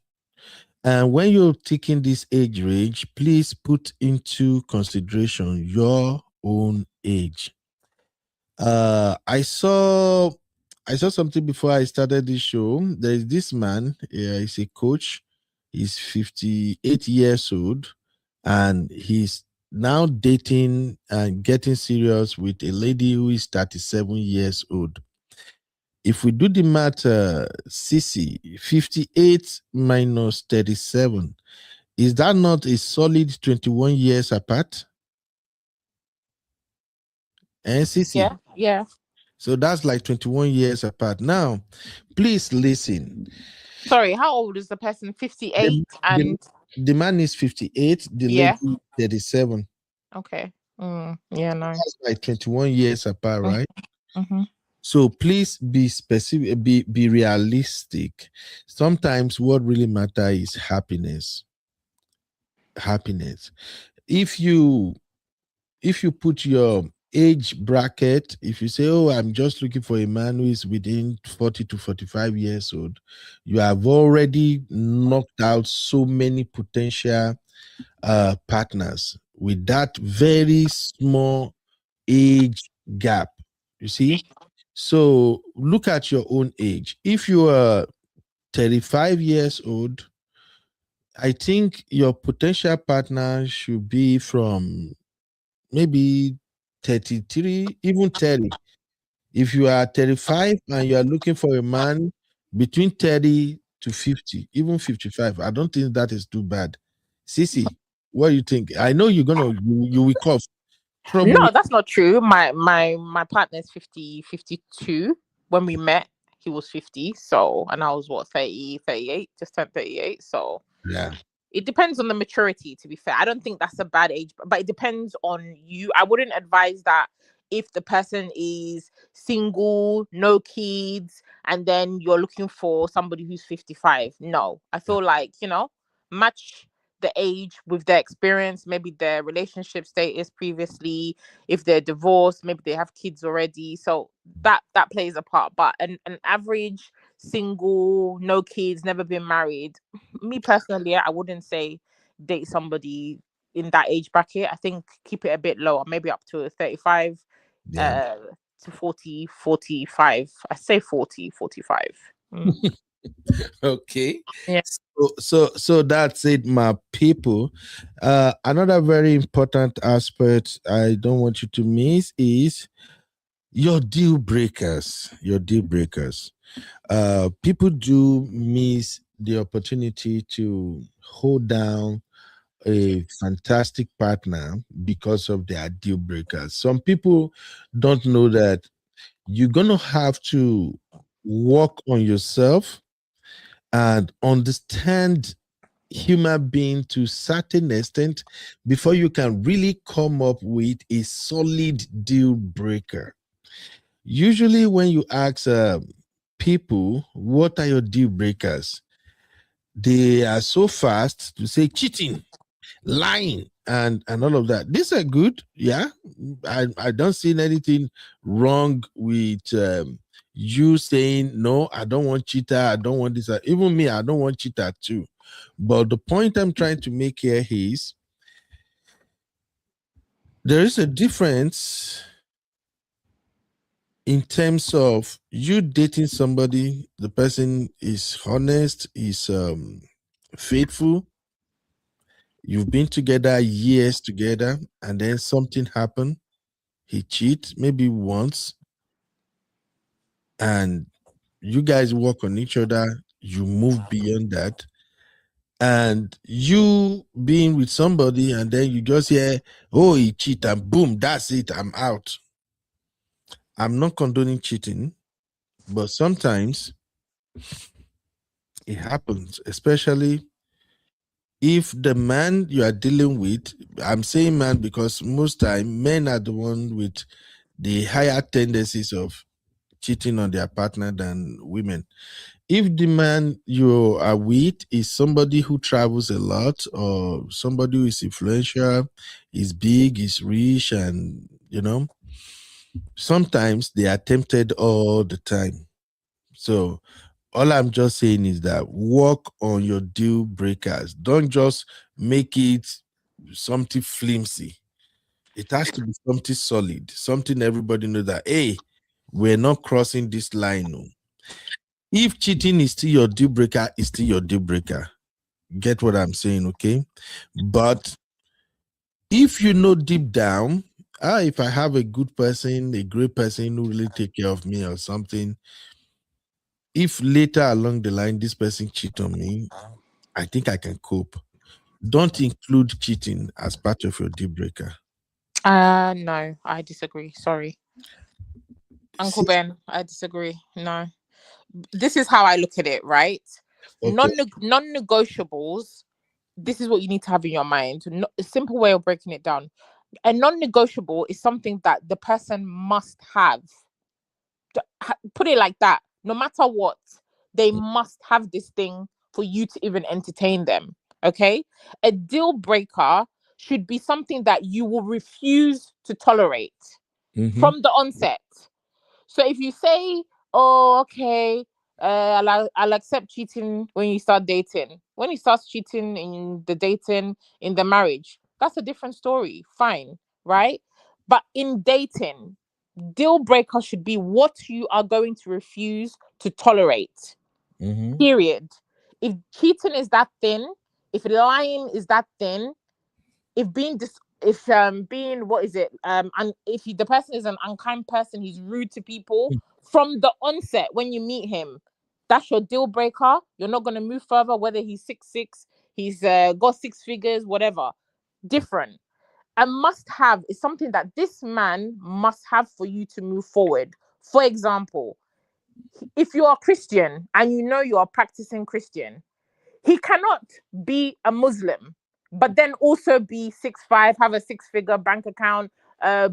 S3: And when you're taking this age range, please put into consideration your own age. I saw something before I started this show. There is this man, he's a coach, he's 58 years old, and he's now dating and getting serious with a lady who is 37 years old. If we do the math, CC, 58 minus 37, is that not a solid 21 years apart? And CC.
S7: Yeah.
S3: So that's like 21 years apart. Now, please listen.
S7: Sorry, how old is the person? 58 and
S3: The man is 58, the
S7: yeah.
S3: lady 37.
S7: Okay. Yeah, no.
S3: That's like 21 years apart, right?
S7: Mm-hmm.
S3: So please be specific, be realistic. Sometimes what really matters is happiness. Happiness. If you put your age bracket, if you say, oh, I'm just looking for a man who is within 40 to 45 years old, you have already knocked out so many potential partners with that very small age gap. You see? So look at your own age. If you are 35 years old, I think your potential partner should be from maybe 33, even 30. If you are 35 and you are looking for a man between 30 to 50, even 55, I don't think that is too bad. Sissy, what do you think? I know you're gonna you will cough. Trouble.
S7: No, that's not true. My partner is 52. When we met, he was 50. So, and I was what, 30, 38, just turned 38. So
S3: Yeah.
S7: it depends on the maturity, to be fair. I don't think that's a bad age, but it depends on you. I wouldn't advise that if the person is single, no kids, and then you're looking for somebody who's 55. No, I feel like, match the age with their experience, maybe their relationship status previously. If they're divorced, maybe they have kids already. So that plays a part. But an average single, no kids, never been married, me personally, I wouldn't say date somebody in that age bracket. I think keep it a bit lower, maybe up to 35
S3: Yeah.
S7: to 40, 45. I say 40, 45.
S3: Okay.
S7: Yeah.
S3: So that's it, my people. Another very important aspect I don't want you to miss is your deal breakers. Your deal breakers. People do miss the opportunity to hold down a fantastic partner because of their deal breakers. Some people don't know that you're gonna have to work on yourself and understand human being to certain extent before you can really come up with a solid deal breaker. Usually when you ask people what are your deal breakers, they are so fast to say cheating, lying, and all of that. These are good. Yeah, I don't see anything wrong with you saying no, I don't want cheater, I don't want this. Even me, I don't want cheater too. But the point I'm trying to make here is there is a difference in terms of you dating somebody, the person is honest, is faithful, you've been together years together, and then something happened, he cheat maybe once, and you guys work on each other, you move beyond that, and you being with somebody and then you just hear, oh, he cheat, and boom, that's it, I'm out. I'm not condoning cheating, but sometimes it happens, especially If the man you are dealing with, I'm saying man because most time men are the one with the higher tendencies of cheating on their partner than women. If the man you are with is somebody who travels a lot or somebody who is influential, is big, is rich, and sometimes they are tempted all the time. So all I'm just saying is that work on your deal breakers. Don't just make it something flimsy. It has to be something solid, something everybody knows that, hey, we're not crossing this line. No. If cheating is still your deal breaker, it's still your deal breaker. Get what I'm saying, okay? But if you know deep down, if I have a good person, a great person who really take care of me or something, if later along the line this person cheat on me, I think I can cope. Don't include cheating as part of your deal breaker.
S7: No, I disagree. Sorry, Uncle
S3: See,
S7: Ben, I disagree. No, this is how I look at it. Right,
S3: okay.
S7: non-negotiables. This is what you need to have in your mind. A simple way of breaking it down. A non-negotiable is something that the person must have. Put it like that. No matter what, they must have this thing for you to even entertain them. Okay, a deal breaker should be something that you will refuse to tolerate
S3: Mm-hmm.
S7: from the onset. So if you say, "Oh, okay, I'll accept cheating when you start dating," when he starts cheating in the dating, in the marriage, that's a different story. Fine, right? But in dating, deal breaker should be what you are going to refuse to tolerate.
S3: Mm-hmm.
S7: Period. If cheating is that thin, if lying is that thin, if being what is it and if the person is an unkind person, he's rude to people from the onset when you meet him, that's your deal breaker. You're not going to move further, whether he's 6'6", he's got six figures, whatever. Different. A must have is something that this man must have for you to move forward. For example, if you're a Christian and you know you are practicing Christian, he cannot be a Muslim, but then also be 6'5", have a six-figure bank account,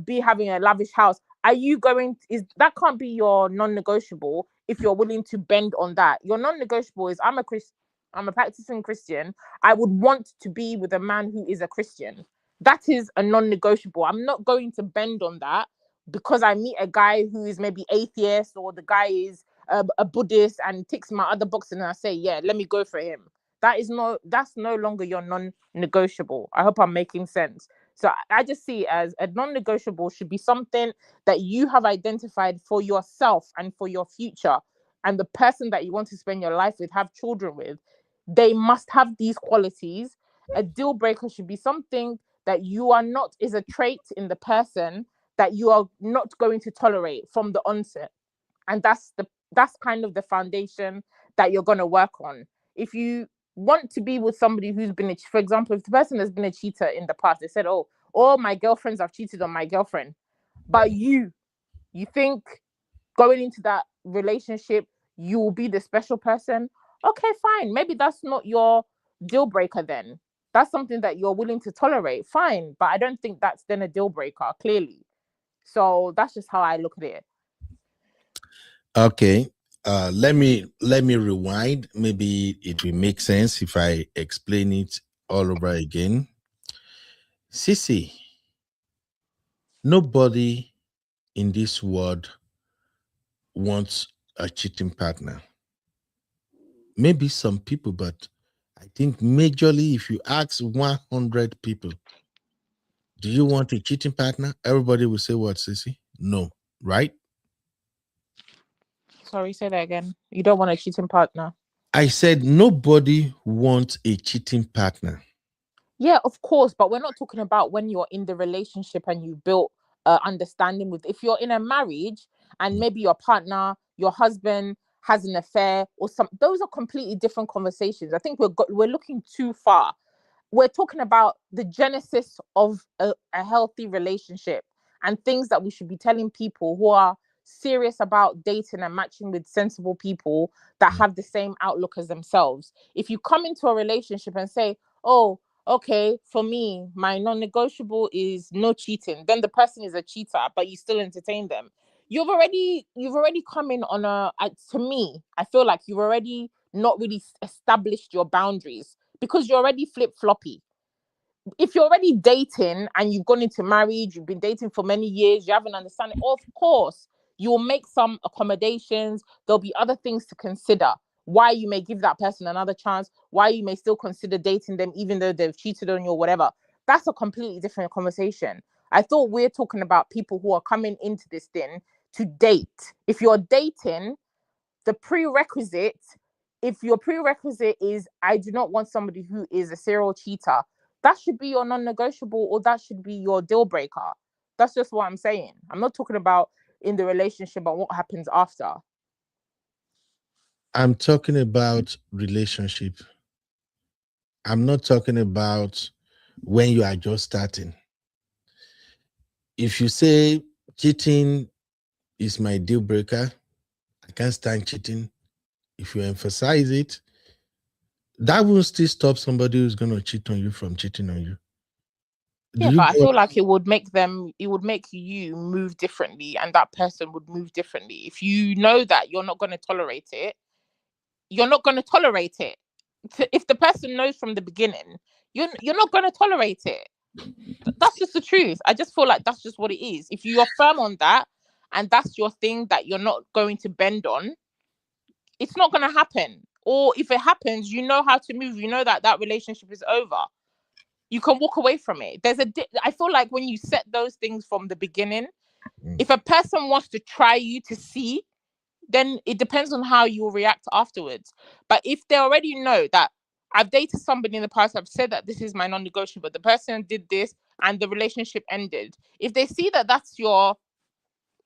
S7: be having a lavish house. Are you going? Is that can't be your non-negotiable if you're willing to bend on that? Your non-negotiable is I'm a practicing Christian. I would want to be with a man who is a Christian. That is a non-negotiable. I'm not going to bend on that because I meet a guy who is maybe atheist or the guy is a Buddhist and ticks my other box and I say, yeah, let me go for him. That's no longer your non-negotiable. I hope I'm making sense. So I just see it as a non-negotiable should be something that you have identified for yourself and for your future, and the person that you want to spend your life with, have children with, they must have these qualities. A deal breaker should be something that you are not, is a trait in the person that you are not going to tolerate from the onset. And that's kind of the foundation that you're going to work on. If you want to be with somebody who's been for example, if the person has been a cheater in the past, they said, oh, all my girlfriends have cheated on my girlfriend, but you think going into that relationship you will be the special person. Okay, fine, maybe that's not your deal breaker then. That's something that you're willing to tolerate, fine, but I don't think that's then a deal breaker, clearly. So that's just how I look at it.
S3: Okay. Let me rewind. Maybe it will make sense if I explain it all over again. Sissy, nobody in this world wants a cheating partner. Maybe some people, but I think majorly if you ask 100 people, do you want a cheating partner? Everybody will say what, Sissy? No, right?
S7: Sorry, say that again. You don't want a cheating partner?
S3: I said nobody wants a cheating partner.
S7: Yeah, of course, but we're not talking about when you're in the relationship and you built understanding with. If you're in a marriage and maybe your partner, your husband has an affair or some, those are completely different conversations. I think we're looking too far. We're talking about the genesis of a healthy relationship and things that we should be telling people who are serious about dating and matching with sensible people that have the same outlook as themselves. If you come into a relationship and say, oh, okay, for me, my non-negotiable is no cheating. Then the person is a cheater, but you still entertain them. You've already come in on to me, I feel like you've already not really established your boundaries because you're already flip-floppy. If you're already dating and you've gone into marriage, you've been dating for many years, you have an understanding, of course, you'll make some accommodations. There'll be other things to consider. Why you may give that person another chance, why you may still consider dating them, even though they've cheated on you or whatever. That's a completely different conversation. I thought we're talking about people who are coming into this thing to date. If you're dating, the prerequisite, if your prerequisite is, I do not want somebody who is a serial cheater, that should be your non-negotiable, or that should be your deal breaker. That's just what I'm saying. I'm not talking about in the relationship and what happens after.
S3: I'm talking about relationship. I'm not talking about when you are just starting. If you say cheating is my deal breaker, I can't stand cheating. If you emphasize it, that will still stop somebody who's going to cheat on you from cheating on you.
S7: Yeah, but I feel like it would make you move differently, and that person would move differently. If you know that you're not going to tolerate it, you're not going to tolerate it. If the person knows from the beginning, you're not going to tolerate it. That's just the truth. I just feel like that's just what it is. If you are firm on that, and that's your thing that you're not going to bend on, it's not going to happen. Or if it happens, you know how to move. You know that relationship is over. You can walk away from it. I feel like when you set those things from the beginning, if a person wants to try you to see, then it depends on how you will react afterwards. But if they already know that I've dated somebody in the past, I've said that this is my non-negotiable, the person did this and the relationship ended. If they see that that's your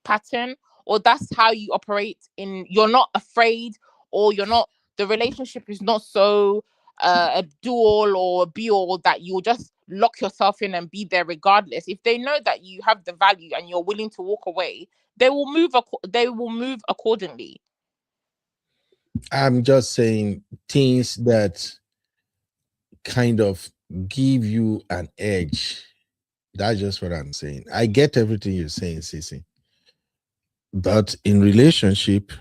S7: pattern, or that's how you operate, you're not afraid, or the relationship is not so a do-all or a be-all that you'll just lock yourself in and be there regardless. If they know that you have the value and you're willing to walk away, they will move accordingly.
S3: I'm just saying things that kind of give you an edge. That's just what I'm saying. I get everything you're saying, Sissy. But in relationship,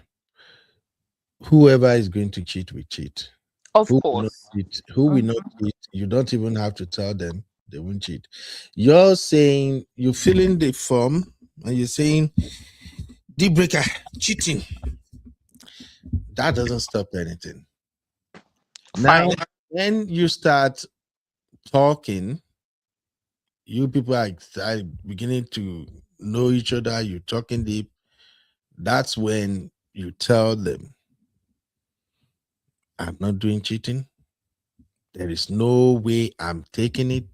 S3: whoever is going to cheat will cheat.
S7: Of
S3: Who
S7: course.
S3: will not cheat, you don't even have to tell them they won't cheat. You're saying you're filling the form and you're saying deal breaker, cheating. That doesn't stop anything.
S7: Fine.
S3: Now, when you start talking, you people are beginning to know each other, you're talking deep. That's when you tell them, I'm not doing cheating. There is no way I'm taking it.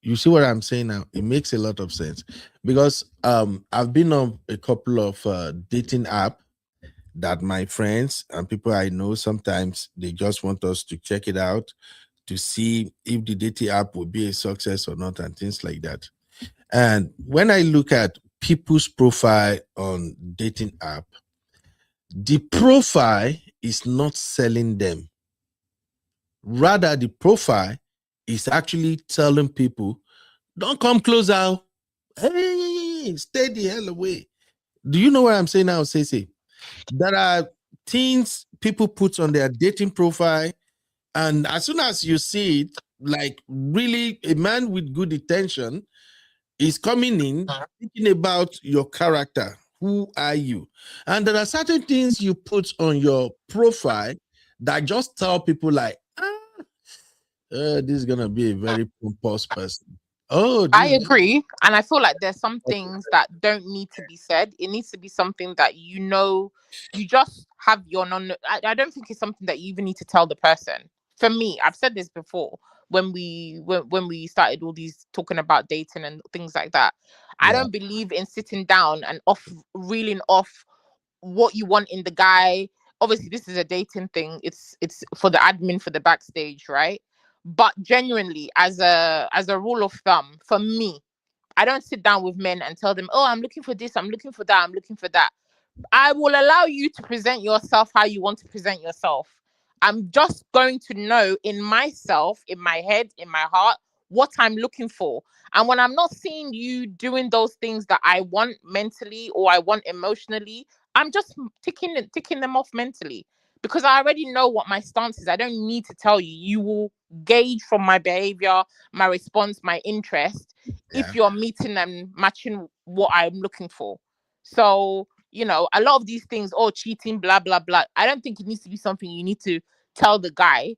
S3: You see what I'm saying now? It makes a lot of sense because I've been on a couple of dating app that my friends and people I know, sometimes they just want us to check it out to see if the dating app will be a success or not and things like that. And when I look at people's profile on dating app, the profile is not selling them. Rather, the profile is actually telling people, don't come closer. Hey, stay the hell away. Do you know what I'm saying now, Cece? There are things people put on their dating profile, and as soon as you see it, like really a man with good intention is coming in thinking about your character. Who are you? And there are certain things you put on your profile that just tell people like, this is gonna be a very pompous person. Oh,
S7: I agree. And I feel like there's some things that don't need to be said. It needs to be something that you just have your I don't think it's something that you even need to tell the person. For me, I've said this before when we started all these talking about dating and things like that. I don't believe in sitting down and reeling off what you want in the guy. Obviously, this is a dating thing. It's for the admin, for the backstage, right? But genuinely, as a rule of thumb, for me, I don't sit down with men and tell them, oh, I'm looking for this, I'm looking for that, I'm looking for that. I will allow you to present yourself how you want to present yourself. I'm just going to know in myself, in my head, in my heart, what I'm looking for. And when I'm not seeing you doing those things that I want mentally or I want emotionally, I'm just ticking them off mentally because I already know what my stance is. I don't need to tell you. You will gauge from my behavior, my response, my interest, if you're meeting and matching what I'm looking for. So, a lot of these things, cheating, blah, blah, blah. I don't think it needs to be something you need to tell the guy.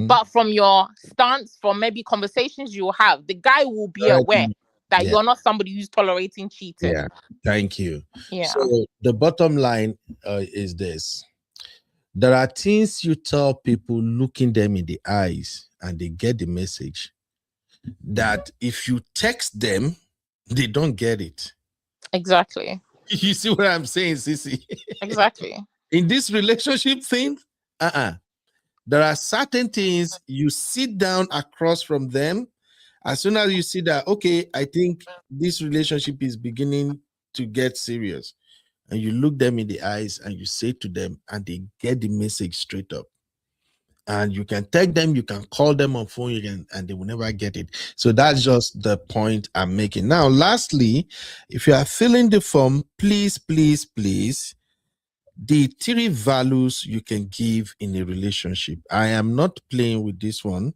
S7: But from your stance, from maybe conversations you'll have, the guy will be aware that you're not somebody who's tolerating cheating.
S3: Yeah, thank you.
S7: Yeah.
S3: So the bottom line is this. There are things you tell people looking them in the eyes and they get the message that if you text them, they don't get it.
S7: Exactly.
S3: You see what I'm saying, Sissy?
S7: Exactly.
S3: In this relationship thing, there are certain things you sit down across from them. As soon as you see that, okay, I think this relationship is beginning to get serious, and you look them in the eyes and you say to them, and they get the message straight up. And you can text them, you can call them on phone, and they will never get it. So that's just the point I'm making. Now, lastly, if you are filling the form, please, please, please, the 3 values you can give in a relationship. I am not playing with this one.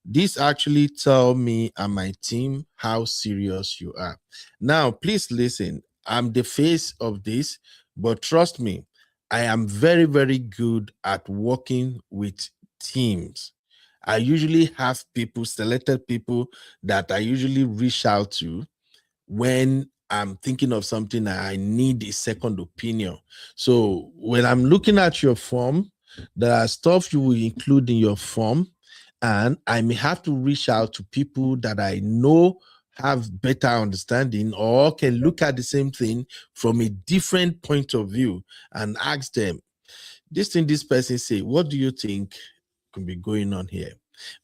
S3: This actually tell me and my team how serious you are. Now, please listen. I'm the face of this, but trust me, I am very, very good at working with teams. I usually have selected people that I usually reach out to when I'm thinking of something and I need a second opinion. So when I'm looking at your form, there are stuff you will include in your form, and I may have to reach out to people that I know have better understanding or can look at the same thing from a different point of view and ask them, this thing this person say, what do you think could be going on here?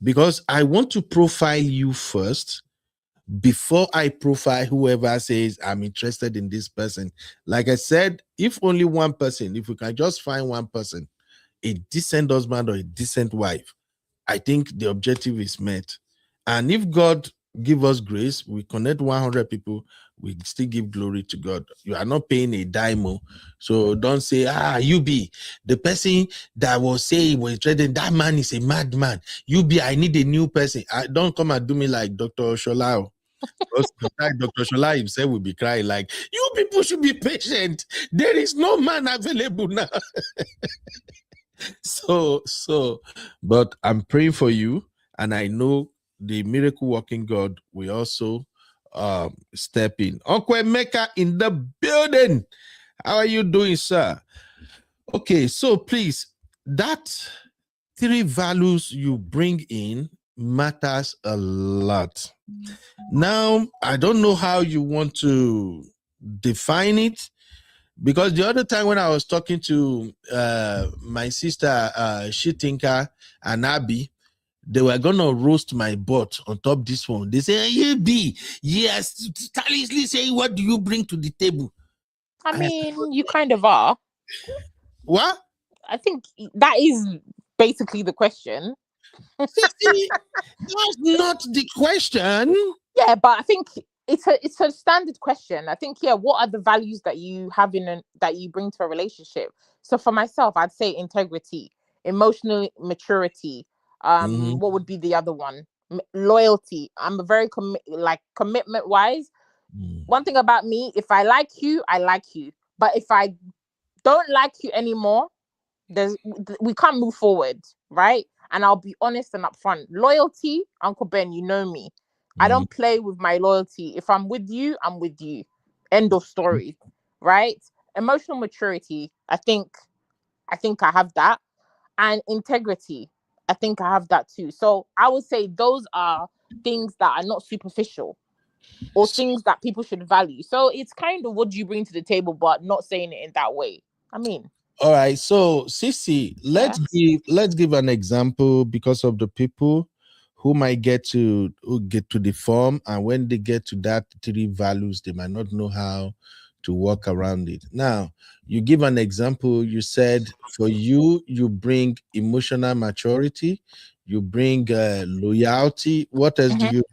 S3: Because I want to profile you first before I profile whoever says I'm interested in this person. Like I said, if only one person, if we can just find one person, a decent husband or a decent wife, I think the objective is met. And if God give us grace, we connect 100 people, we still give glory to God. You are not paying a dime. So don't say, you be the person that was saying was trading. That man is a madman. You be, I need a new person. Don't come and do me like Dr. Sholao. Dr. Shola himself will be crying like, you people should be patient. There is no man available now. But I'm praying for you, and I know the miracle working God will also step in. Uncle Emeka in the building. How are you doing, sir? Okay, so please, that 3 values you bring in matters a lot. Now, I don't know how you want to define it, because the other time when I was talking to my sister Shitinka and Abby, they were gonna roast my butt on top this one. They say, "You be yes, tirelessly saying, what do you bring to the table?"
S7: I mean, you kind of are.
S3: What?
S7: I think that is basically the question.
S3: Sissy, that's not the question.
S7: Yeah, but I think it's a standard question. I think, what are the values that you have that you bring to a relationship? So for myself, I'd say integrity, emotional maturity. What would be the other one? Loyalty. I'm a very commitment wise. One thing about me, if I like you, I like you. But if I don't like you anymore, we can't move forward, right? And I'll be honest and upfront. Loyalty, Uncle Ben, you know me. I don't play with my loyalty. If I'm with you, I'm with you. End of story, right? Emotional maturity, I think I have that. And integrity, I think I have that too. So I would say those are things that are not superficial or things that people should value. So it's kind of what do you bring to the table, but not saying it in that way. I mean,
S3: all right, so Sissy, let's give an example, because of the people who might get to the form, and when they get to that 3 values, they might not know how to work around it. Now, you give an example. You said for you, you bring emotional maturity, you bring loyalty. What else do
S7: Mhm.
S3: you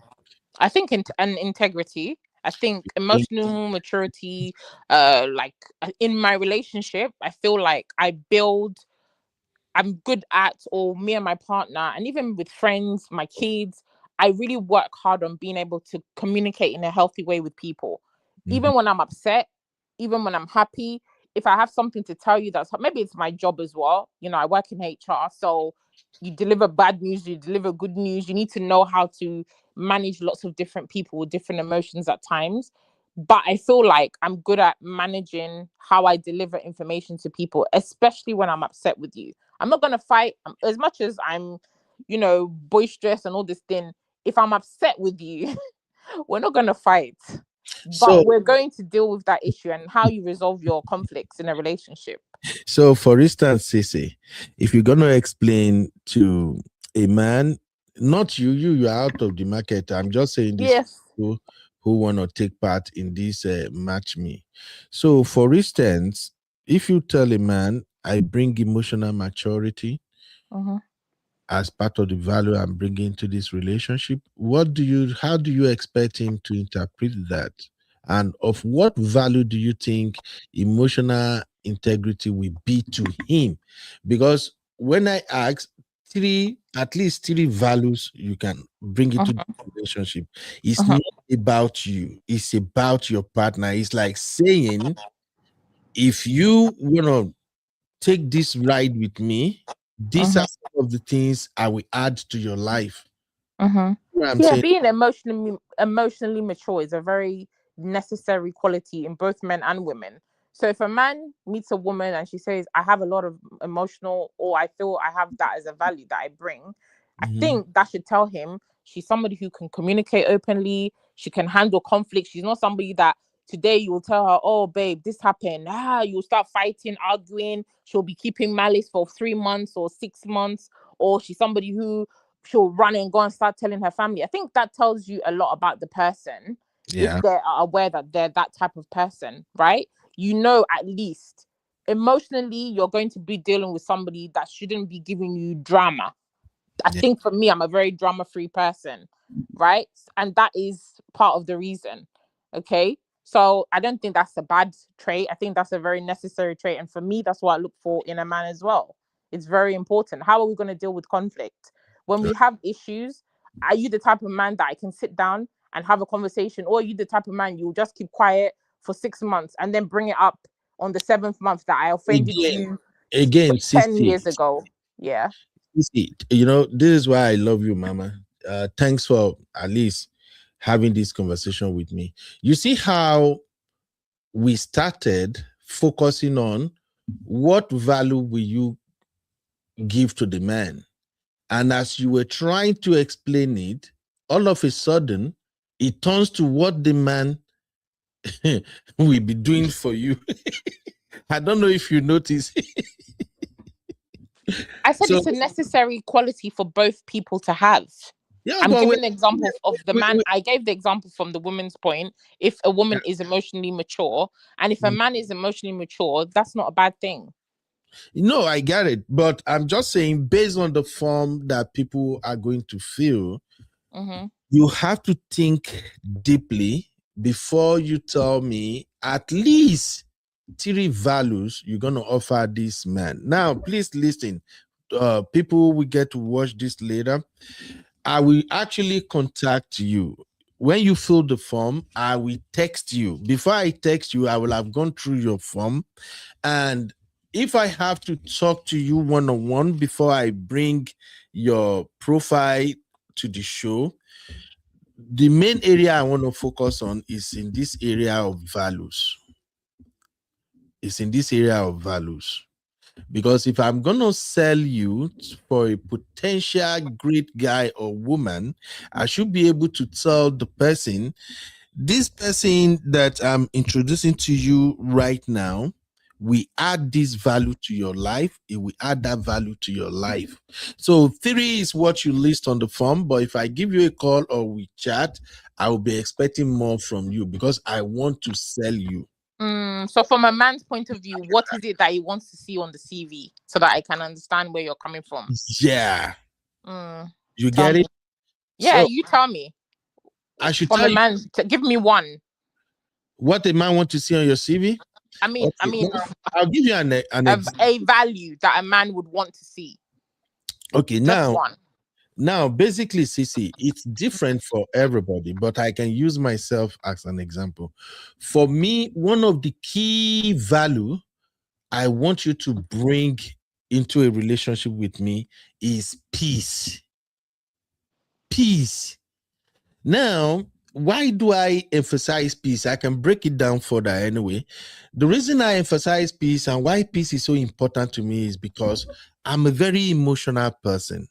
S7: I think and integrity. I think
S3: bring?
S7: emotional maturity. Like in my relationship, I feel like I'm good at, or me and my partner, and even with friends, my kids, I really work hard on being able to communicate in a healthy way with people.
S3: Mhm.
S7: Even when I'm upset, even when I'm happy, if I have something to tell you, that's maybe it's my job as well. You know, I work in HR, so you deliver bad news, you deliver good news. You need to know how to manage lots of different people with different emotions at times. But I feel like I'm good at managing how I deliver information to people, especially when I'm upset with you. I'm not gonna fight as much as I'm, boisterous and all this thing. If I'm upset with you, we're not gonna fight,
S3: So,
S7: but we're going to deal with that issue and how you resolve your conflicts in a relationship.
S3: so for instance, Sissy, if you're gonna explain to a man, not you're out of the market. I'm just saying this
S7: Yes.
S3: who want to take part in this match me. So, for instance, if you tell a man, I bring emotional maturity
S7: Mhm.
S3: as part of the value I'm bringing to this relationship, how do you expect him to interpret that? And of what value do you think emotional integrity will be to him? Because when I ask at least three values you can bring into the
S7: Mhm.
S3: relationship, it's
S7: Mhm.
S3: not about you, it's about your partner. It's like saying, if you take this ride with me, these are
S7: Mhm.
S3: some of the things I will add to your life.
S7: Mm-hmm.
S3: You know what I'm
S7: Yeah,
S3: saying?
S7: being emotionally mature is a very necessary quality in both men and women. So if a man meets a woman and she says, "I have a lot of emotional," or "I feel I have that as a value that I bring," I
S3: Mhm.
S7: think that should tell him she's somebody who can communicate openly. She can handle conflict. She's not somebody that today you will tell her, "Oh, babe, this happened." You'll start fighting, arguing. She'll be keeping malice for 3 months or 6 months. Or she's somebody who she'll run and go and start telling her family. I think that tells you a lot about the person if
S3: Yeah.
S7: they are aware that they're that type of person, right? You know, at least emotionally, you're going to be dealing with somebody that shouldn't be giving you drama. I
S3: Yeah.
S7: think for me, I'm a very drama free person, right? And that is part of the reason. Okay. So I don't think that's a bad trait. I think that's a very necessary trait. And for me, that's what I look for in a man as well. It's very important. How are we going to deal with conflict? When we have issues, are you the type of man that I can sit down and have a conversation? Or are you the type of man you'll just keep quiet for 6 months and then bring it up on the seventh month that I offended
S3: Again,
S7: you
S3: again,
S7: 10
S3: Sissy,
S7: years ago? Yeah.
S3: Sissy, this is why I love you, Mama. Thanks for at least having this conversation with me. You see how we started focusing on what value will you give to the man? And as you were trying to explain it, all of a sudden, it turns to what the man will be doing for you. I don't know if you notice.
S7: I said
S3: So
S7: it's a necessary quality for both people to have.
S3: yeah,
S7: I'm
S3: but
S7: giving the example of the man.
S3: we
S7: I gave the example from the woman's point. If a woman is emotionally mature, and if a man is emotionally mature, that's not a bad thing.
S3: no, I get it. But I'm just saying, based on the form that people are going to feel,
S7: Mm-hmm.
S3: you have to think deeply before you tell me at least three values you're going to offer this man. Now, please listen. People will get to watch this later. I will actually contact you. When you fill the form, I will text you. Before I text you, I will have gone through your form. And if I have to talk to you one on one before I bring your profile to the show, the main area I want to focus on is in this area of values. It's in this area of values. Because if I'm going to sell you for a potential great guy or woman, I should be able to tell the person, this person that I'm introducing to you right now, we add this value to your life, it will add that value to your life. So 3 is what you list on the form, but if I give you a call or we chat, I will be expecting more from you because I want to sell you.
S7: So from a man's point of view, what is it that he wants to see on the CV so that I can understand where you're coming from?
S3: Yeah.
S7: Mm,
S3: You
S7: tell
S3: get
S7: me.
S3: it?
S7: Yeah,
S3: So
S7: you tell me.
S3: I should
S7: From
S3: tell
S7: a
S3: you
S7: man, give me one.
S3: what a man wants to see on your CV.
S7: I mean,
S3: Okay. Now, I'll give you an example.
S7: a value that a man would want to see.
S3: Okay,
S7: Just one.
S3: now basically, Sissy, it's different for everybody, but I can use myself as an example. For me, one of the key value I want you to bring into a relationship with me is peace. Peace. Now, why do I emphasize peace? I can break it down further anyway. The reason I emphasize peace and why peace is so important to me is because I'm a very emotional person.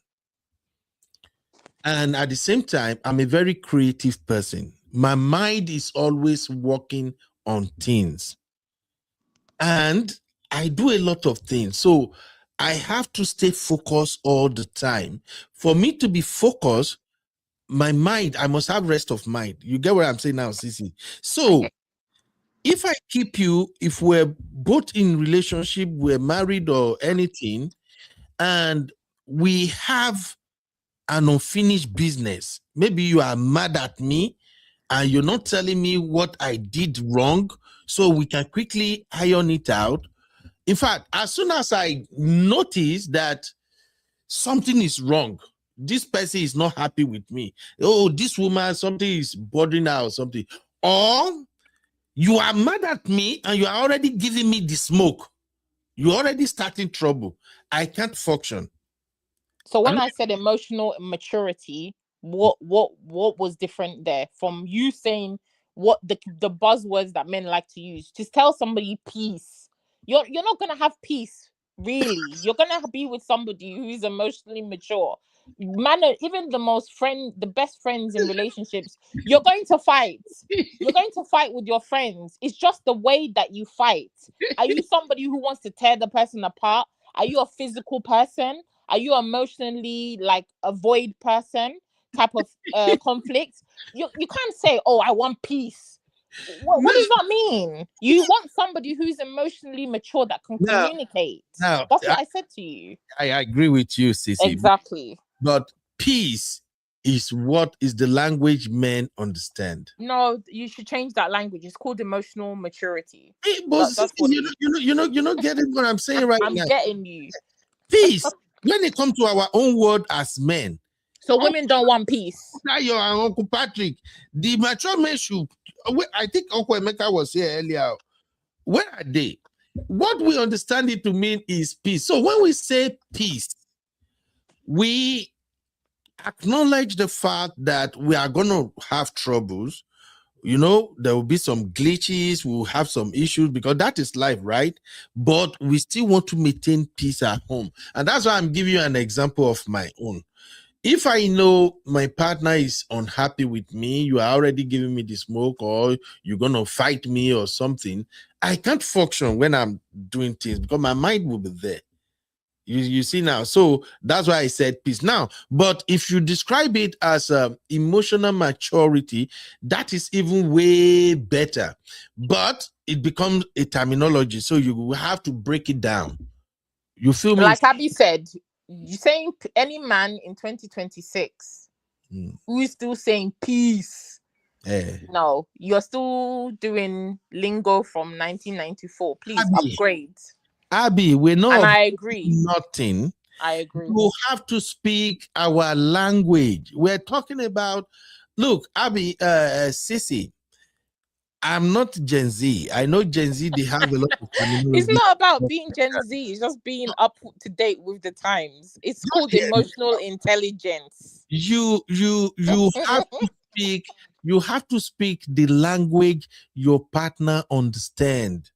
S3: And at the same time, I'm a very creative person. My mind is always working on things. And I do a lot of things. So I have to stay focused all the time. For me to be focused, my mind, I must have rest of mind. You get what I'm saying now, Sissy? So if I keep you, if we're both in relationship, we're married or anything, and we have an unfinished business, maybe you are mad at me and you're not telling me what I did wrong, so we can quickly iron it out. In fact, as soon as I notice that something is wrong, this person is not happy with me, oh, this woman, something is bothering her or something, or you are mad at me and you are already giving me the smoke, you're already starting trouble, I can't function.
S7: So when I said emotional maturity, what was different there from you saying what the buzzwords that men like to use? Just tell somebody peace. You're not gonna have peace, really. You're gonna be with somebody who is emotionally mature. Man, even the best friends in relationships, you're going to fight. You're going to fight with your friends. It's just the way that you fight. Are you somebody who wants to tear the person apart? Are you a physical person? Are you emotionally like a void person type of conflict? You can't say, oh, I want peace. What does that mean? You want somebody who's emotionally mature that can communicate. That's what I said to you.
S3: I agree with you, Sissy.
S7: Exactly.
S3: But peace is what is the language men understand.
S7: No, you should change that language. It's called emotional maturity.
S3: Hey, but
S7: That's what it is.
S3: you're not getting what I'm saying right
S7: I'm
S3: now.
S7: getting you.
S3: Peace. When it comes to our own word as men.
S7: So women don't want peace.
S3: Your Uncle Patrick, the mature men should. I think Uncle Emeka was here earlier. Where are they? What we understand it to mean is peace. So when we say peace, we acknowledge the fact that we are going to have troubles. You know, there will be some glitches, we'll have some issues because that is life, right? But we still want to maintain peace at home. And that's why I'm giving you an example of my own. If I know my partner is unhappy with me, you are already giving me the smoke, or you're going to fight me or something, I can't function when I'm doing things because my mind will be there. You see now, so that's why I said peace. Now, but if you describe it as emotional maturity, that is even way better. But it becomes a terminology, so you will have to break it down. You feel me?
S7: Like Abby said, you saying any man in 2026 who is still saying peace. No, you're still doing lingo from 1994. Please upgrade.
S3: Abby, we're not.
S7: And I agree.
S3: Nothing.
S7: I agree.
S3: You have to speak our language. We're talking about. Look, Abby, Sissy, I'm not Gen Z. I know Gen Z, they have a lot of terminology.
S7: It's not about being Gen Z. It's just being up to date with the times. It's called emotional intelligence.
S3: You have to speak. You have to speak the language your partner understand.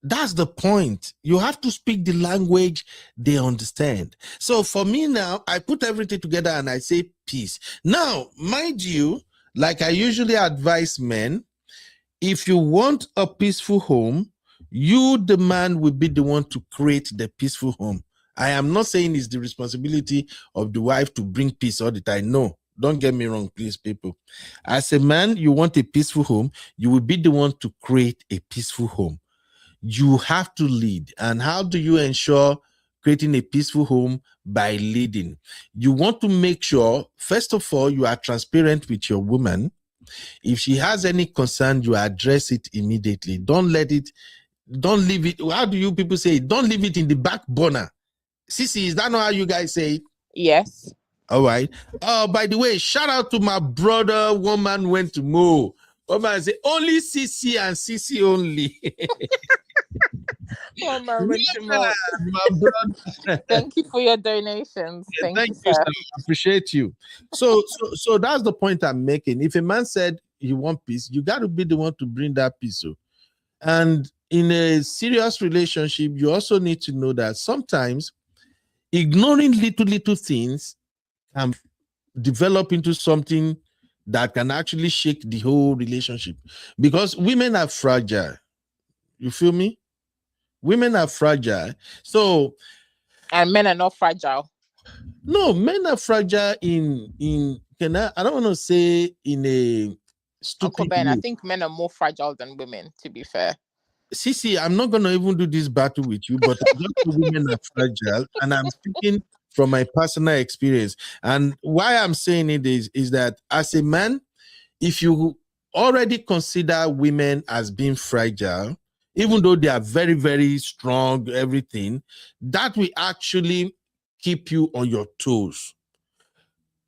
S3: That's the point. You have to speak the language they understand. So for me now, I put everything together and I say peace. Now, mind you, like I usually advise men, if you want a peaceful home, you, the man, will be the one to create the peaceful home. I am not saying it's the responsibility of the wife to bring peace all the time. No, Don't get me wrong, please, people. As a man, you want a peaceful home. You will be the one to create a peaceful home. You have to lead. And how do you ensure creating a peaceful home? By leading. You want to make sure, first of all, you are transparent with your woman. If she has any concern, you address it immediately. Don't leave it. How do you people say it? Don't leave it in the back burner. Sissy, is that not how you guys say it?
S7: Yes.
S3: All right. By the way, shout out to my brother. One man went to Mo. One man said, only Sissy and Sissy only.
S7: Oh, my
S3: brother.
S7: Thank you for your donations.
S3: Yeah,
S7: Thank you,
S3: sir.
S7: sir.
S3: I appreciate you. So that's the point I'm making. If a man said you want peace, you got to be the one to bring that peace. And in a serious relationship, you also need to know that sometimes ignoring little things can develop into something that can actually shake the whole relationship. Because women are fragile. You feel me? Women are fragile. So,
S7: and men are not fragile.
S3: No, men are fragile in I don't want to say in a stupid
S7: Uncle Ben,
S3: way.
S7: I think men are more fragile than women, to be fair.
S3: Sissy, I'm not gonna even do this battle with you, but just women are fragile, and I'm speaking from my personal experience. And why I'm saying it is that as a man, if you already consider women as being fragile, even though they are very, very strong, everything, that will actually keep you on your toes.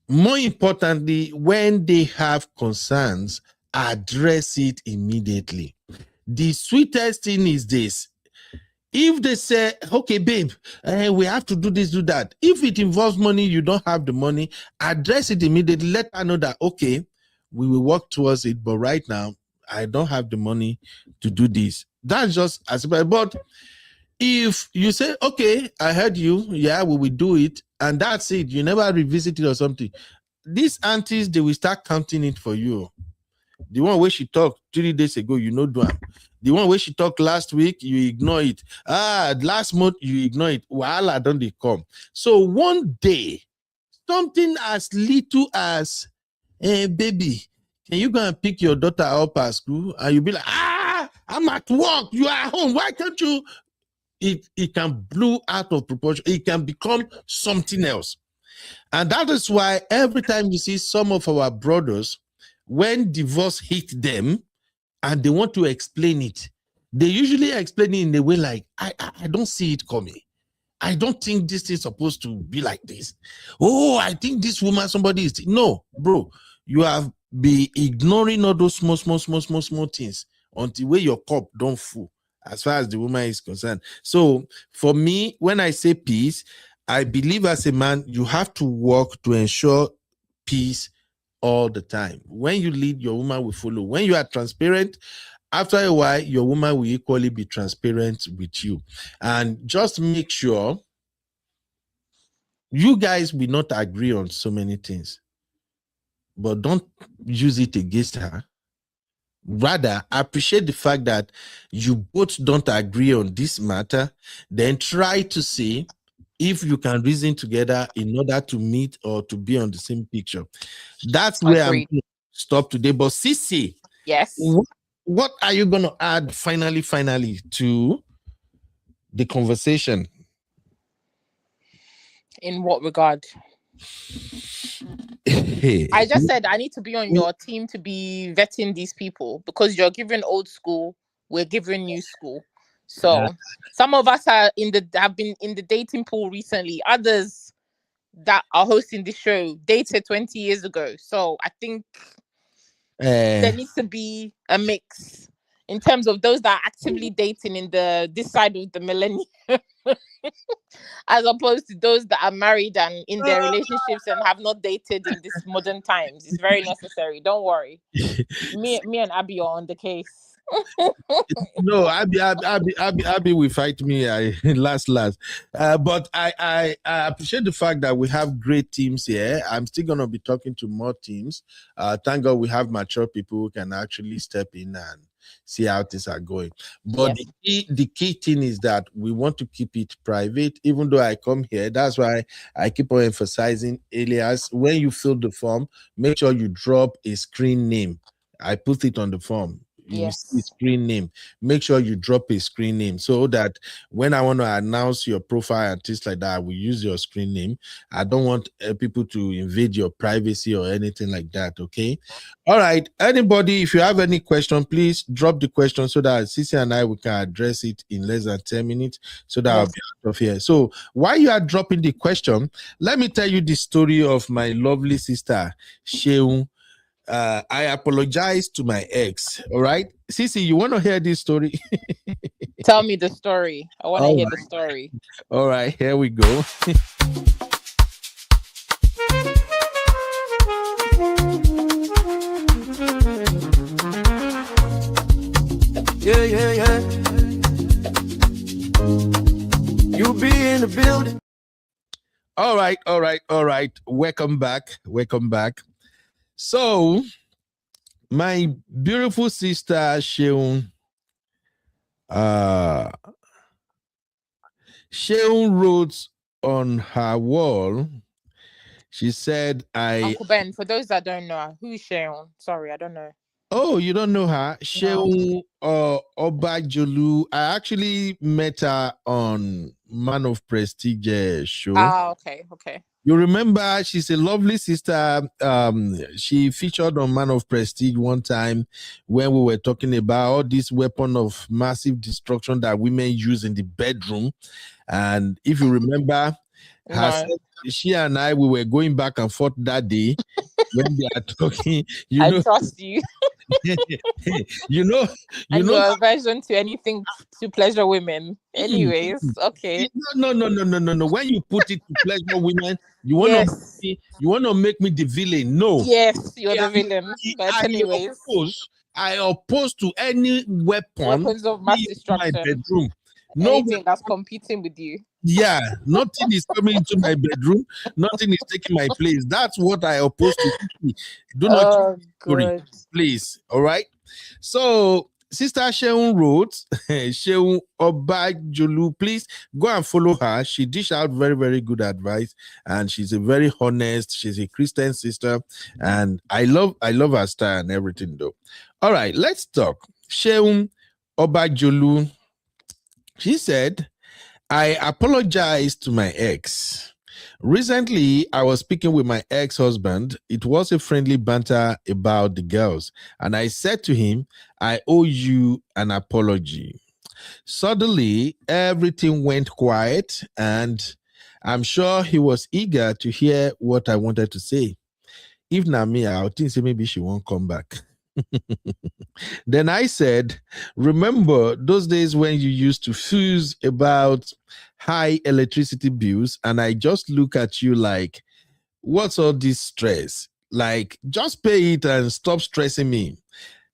S3: More importantly, when they have concerns, address it immediately. The sweetest thing is this. If they say, okay, babe, we have to do this, do that. If it involves money, you don't have the money, address it immediately. Let her know that, okay, we will work towards it. But right now, I don't have the money to do this. That's just as bad. But if you say, okay, I heard you, yeah, we will do it, and that's it, you never revisit it or something, these aunties, they will start counting it for you. The one where she talked 3 days ago, you know, do. The one where she talked last week, you ignore it. Last month, you ignore it. Wahala don't they come. So one day, something as little as, hey, baby, can you go and pick your daughter up at school? And you'll be like, I'm at work. You are at home. Why can't you? It can blow out of proportion. It can become something else. And that is why every time you see some of our brothers, when divorce hit them and they want to explain it, they usually explain it in a way like, I don't see it coming. I don't think this is supposed to be like this. Oh, I think this woman, somebody is. No, bro, you have been ignoring all those small things until where your cup don't full, as far as the woman is concerned. So for me, when I say peace, I believe as a man, you have to work to ensure peace all the time. When you lead, your woman will follow. When you are transparent, after a while, your woman will equally be transparent with you. And just make sure you guys will not agree on so many things, but don't use it against her. Rather, appreciate the fact that you both don't agree on this matter, then try to see if you can reason together in order to meet or to be on the same picture. That's where I'm going to stop today. But Sissy,
S7: yes,
S3: what are you going to add finally to the conversation?
S7: In what regard? I just said I need to be on your team to be vetting these people because you're giving old school, we're giving new school. So some of us have been in the dating pool recently. Others that are hosting the show dated 20 years ago. So I think there needs to be a mix in terms of those that are actively dating in this side of the millennium, as opposed to those that are married and in their relationships and have not dated in this modern times. It's very necessary. Don't worry. Me and Abby are on the case.
S3: No, Abby will fight me. Last. But I appreciate the fact that we have great teams here. I'm still gonna be talking to more teams. Thank God we have mature people who can actually step in and see how things are going. But
S7: Yes.
S3: the key thing is that we want to keep it private, even though I come here. That's why I keep on emphasizing, Elias, when you fill the form, make sure you drop a screen name. I put it on the form. You will see
S7: Yes.
S3: screen name. Make sure you drop a screen name so that when I want to announce your profile and things like that, we use your screen name. I don't want people to invade your privacy or anything like that. Okay. All right. Anybody, if you have any question, please drop the question so that Sisi and I we can address it in less than 10 minutes so that I'll
S7: Yes.
S3: be out of here. So while you are dropping the question, let me tell you the story of my lovely sister, Sheung. I apologize to my ex. All right. Sisi, you want to hear this story?
S7: Tell me the story. I want to
S3: All
S7: hear
S3: right.
S7: the story.
S3: All right. Here we go.
S2: Yeah, yeah, yeah. You be in the building.
S3: All right. Welcome back. So, my beautiful sister Sheung, Sheung wrote on her wall. She said,
S7: Uncle Ben, for those that don't know, who's Sharon? Sorry, I don't know.
S3: Oh, you don't know her?
S7: No.
S3: Sheung Obajolu. I actually met her on Man of Prestige show.
S7: Okay.
S3: You remember, she's a lovely sister. She featured on Man of Prestige one time when we were talking about all this weapon of massive destruction that women use in the bedroom. And if you remember, she and I, we were going back and forth that day when they are talking.
S7: I trust you.
S3: you know,
S7: and your aversion to anything to pleasure women. Anyways, okay.
S3: No. When you put it to pleasure women, you want to make me the villain. No.
S7: Yes, you're the villain. But anyways,
S3: I oppose to any
S7: weapons of mass destruction.
S3: My bedroom.
S7: Anything that's competing with you.
S3: Yeah, nothing is coming into my bedroom. Nothing is taking my place. That's what I oppose to. Do not worry, please. All right. So, Sister Sheung wrote, Sheung Obajolu, please go and follow her. She dished out very, very good advice, and she's a very honest. She's a Christian sister, and I love her style and everything, though. All right, let's talk. Sheung Obajolu. She said, I apologize to my ex. Recently, I was speaking with my ex-husband. It was a friendly banter about the girls. And I said to him, I owe you an apology. Suddenly, everything went quiet, and I'm sure he was eager to hear what I wanted to say. If not me, I would think maybe she won't come back. Then I said, remember those days when you used to fuse about high electricity bills, and I just look at you like, what's all this stress? Like, just pay it and stop stressing me.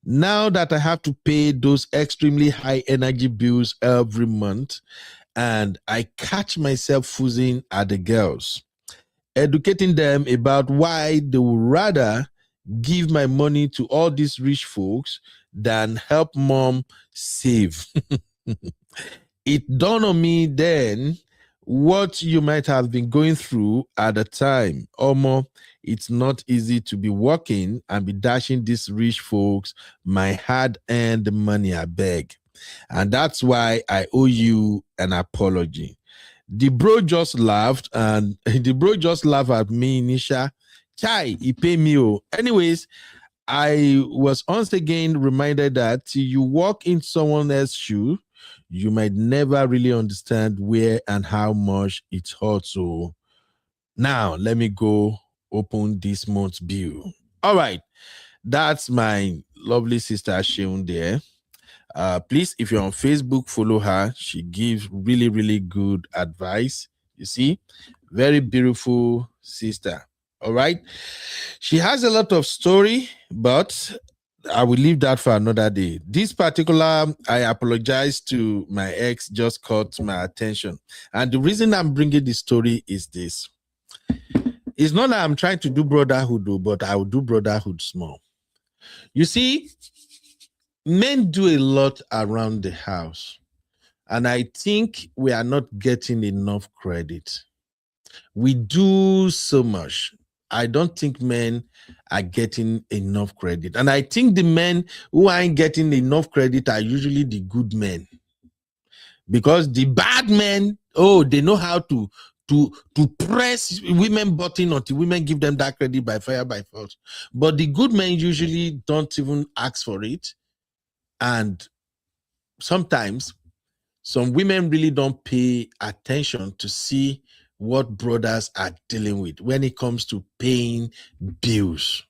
S3: Now that I have to pay those extremely high energy bills every month, and I catch myself fusing at the girls, educating them about why they would rather give my money to all these rich folks than help mom save. It dawned on me then what you might have been going through at the time. Omo, it's not easy to be working and be dashing these rich folks my hard-earned money, I beg. And that's why I owe you an apology. The bro just laughed at me, Nisha. Chai, he pay me. Anyways, I was once again reminded that till you walk in someone else's shoe, you might never really understand where and how much it hurts. So now let me go open this month's bill. All right. That's my lovely sister Sheung there. Please, if you're on Facebook, follow her. She gives really, really good advice. You see, very beautiful sister. All right. She has a lot of story, but I will leave that for another day. This particular, I apologize to my ex, just caught my attention. And the reason I'm bringing this story is this. It's not that I'm trying to do brotherhood, but I will do brotherhood small. You see, men do a lot around the house. And I think we are not getting enough credit. We do so much. I don't think men are getting enough credit. And I think the men who aren't getting enough credit are usually the good men. Because the bad men, they know how to press women button until women give them that credit by fire, by force. But the good men usually don't even ask for it. And sometimes some women really don't pay attention to see what brothers are dealing with when it comes to paying bills.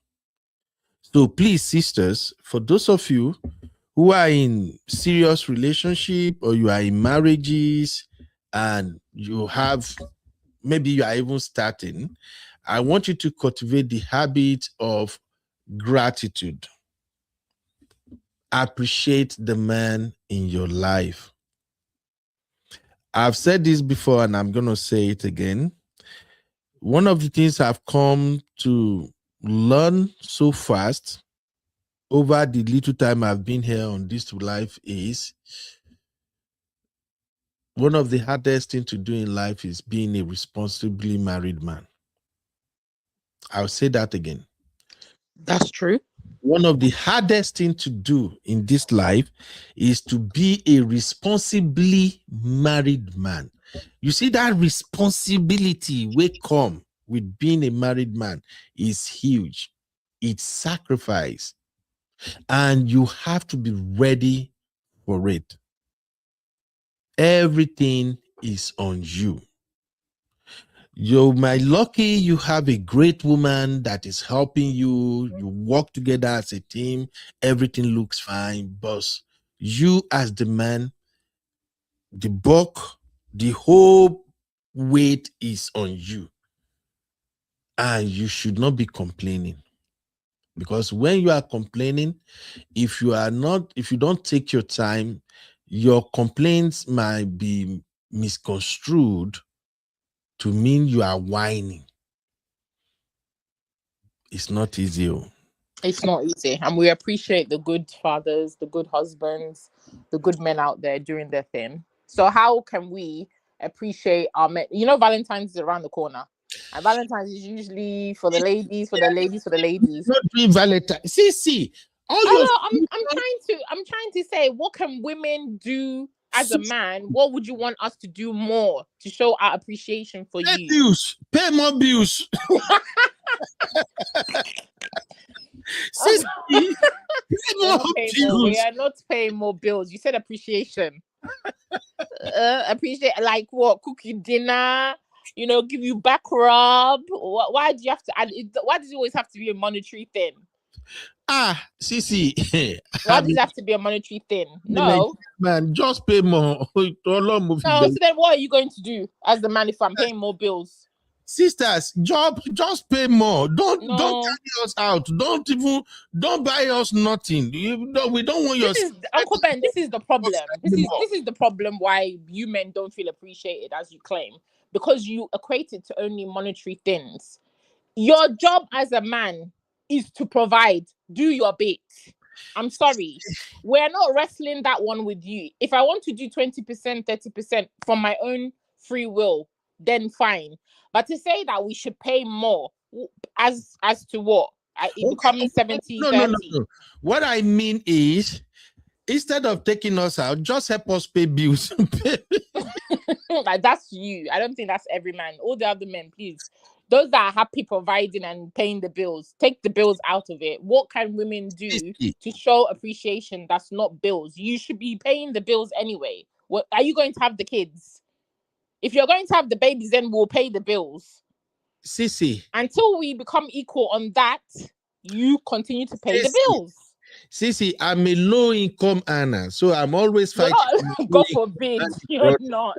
S3: So please, sisters, for those of you who are in serious relationship or you are in marriages and you have, maybe you are even starting, I want you to cultivate the habit of gratitude. Appreciate the man in your life. I've said this before and I'm going to say it again. One of the things I've come to learn so fast over the little time I've been here on this life is one of the hardest things to do in life is being a responsibly married man. I'll say that again.
S7: That's true.
S3: One of the hardest things to do in this life is to be a responsibly married man. You see, that responsibility will come with being a married man is huge. It's sacrifice. And you have to be ready for it. Everything is on you. You're my lucky, you have a great woman that is helping you. You work together as a team. Everything looks fine. But you as the man, the bulk, the whole weight is on you. And you should not be complaining. Because when you are complaining, if you don't take your time, your complaints might be misconstrued to mean you are whining. It's not easy.
S7: It's not easy. And we appreciate the good fathers, the good husbands, the good men out there doing their thing. So how can we appreciate our men? You know, Valentine's is around the corner. And Valentine's is usually for the ladies, for the ladies, for the ladies.
S3: Not doing Valentine. See.
S7: I'm trying to say, what can women do as a man? What would you want us to do more to show our appreciation for you?
S3: Pay more bills.
S7: We are not paying more bills. You said appreciation. Appreciate like what? Cook you dinner, give you back rub. Why do you have to? Why does it always have to be a monetary thing?
S3: Sisi.
S7: Why does it have to be a monetary thing? No,
S3: man, just pay more.
S7: No, so then what are you going to do as the man if I'm paying more bills?
S3: Sisters, just pay more. Don't carry us out. Don't buy us nothing. We don't want your.
S7: Uncle Ben, this is the problem. This is the problem why you men don't feel appreciated as you claim, because you equate it to only monetary things. Your job as a man is to provide. Do your bit. I'm sorry. We're not wrestling that one with you. If I want to do 20%, 30% from my own free will, then fine. But to say that we should pay more as to what? It becomes 70, 30.
S3: No. What I mean is, instead of taking us out, just help us pay bills.
S7: Like, that's you. I don't think that's every man. All the other men, please. Those that are happy providing and paying the bills, take the bills out of it. What can women do to show appreciation that's not bills? You should be paying the bills anyway. What are you going to have the kids? If you're going to have the babies, then we'll pay the bills.
S3: Sisi.
S7: Until we become equal on that, you continue to pay the bills.
S3: Sisi, I'm a low-income earner, so I'm always fighting.
S7: God forbid, you're not.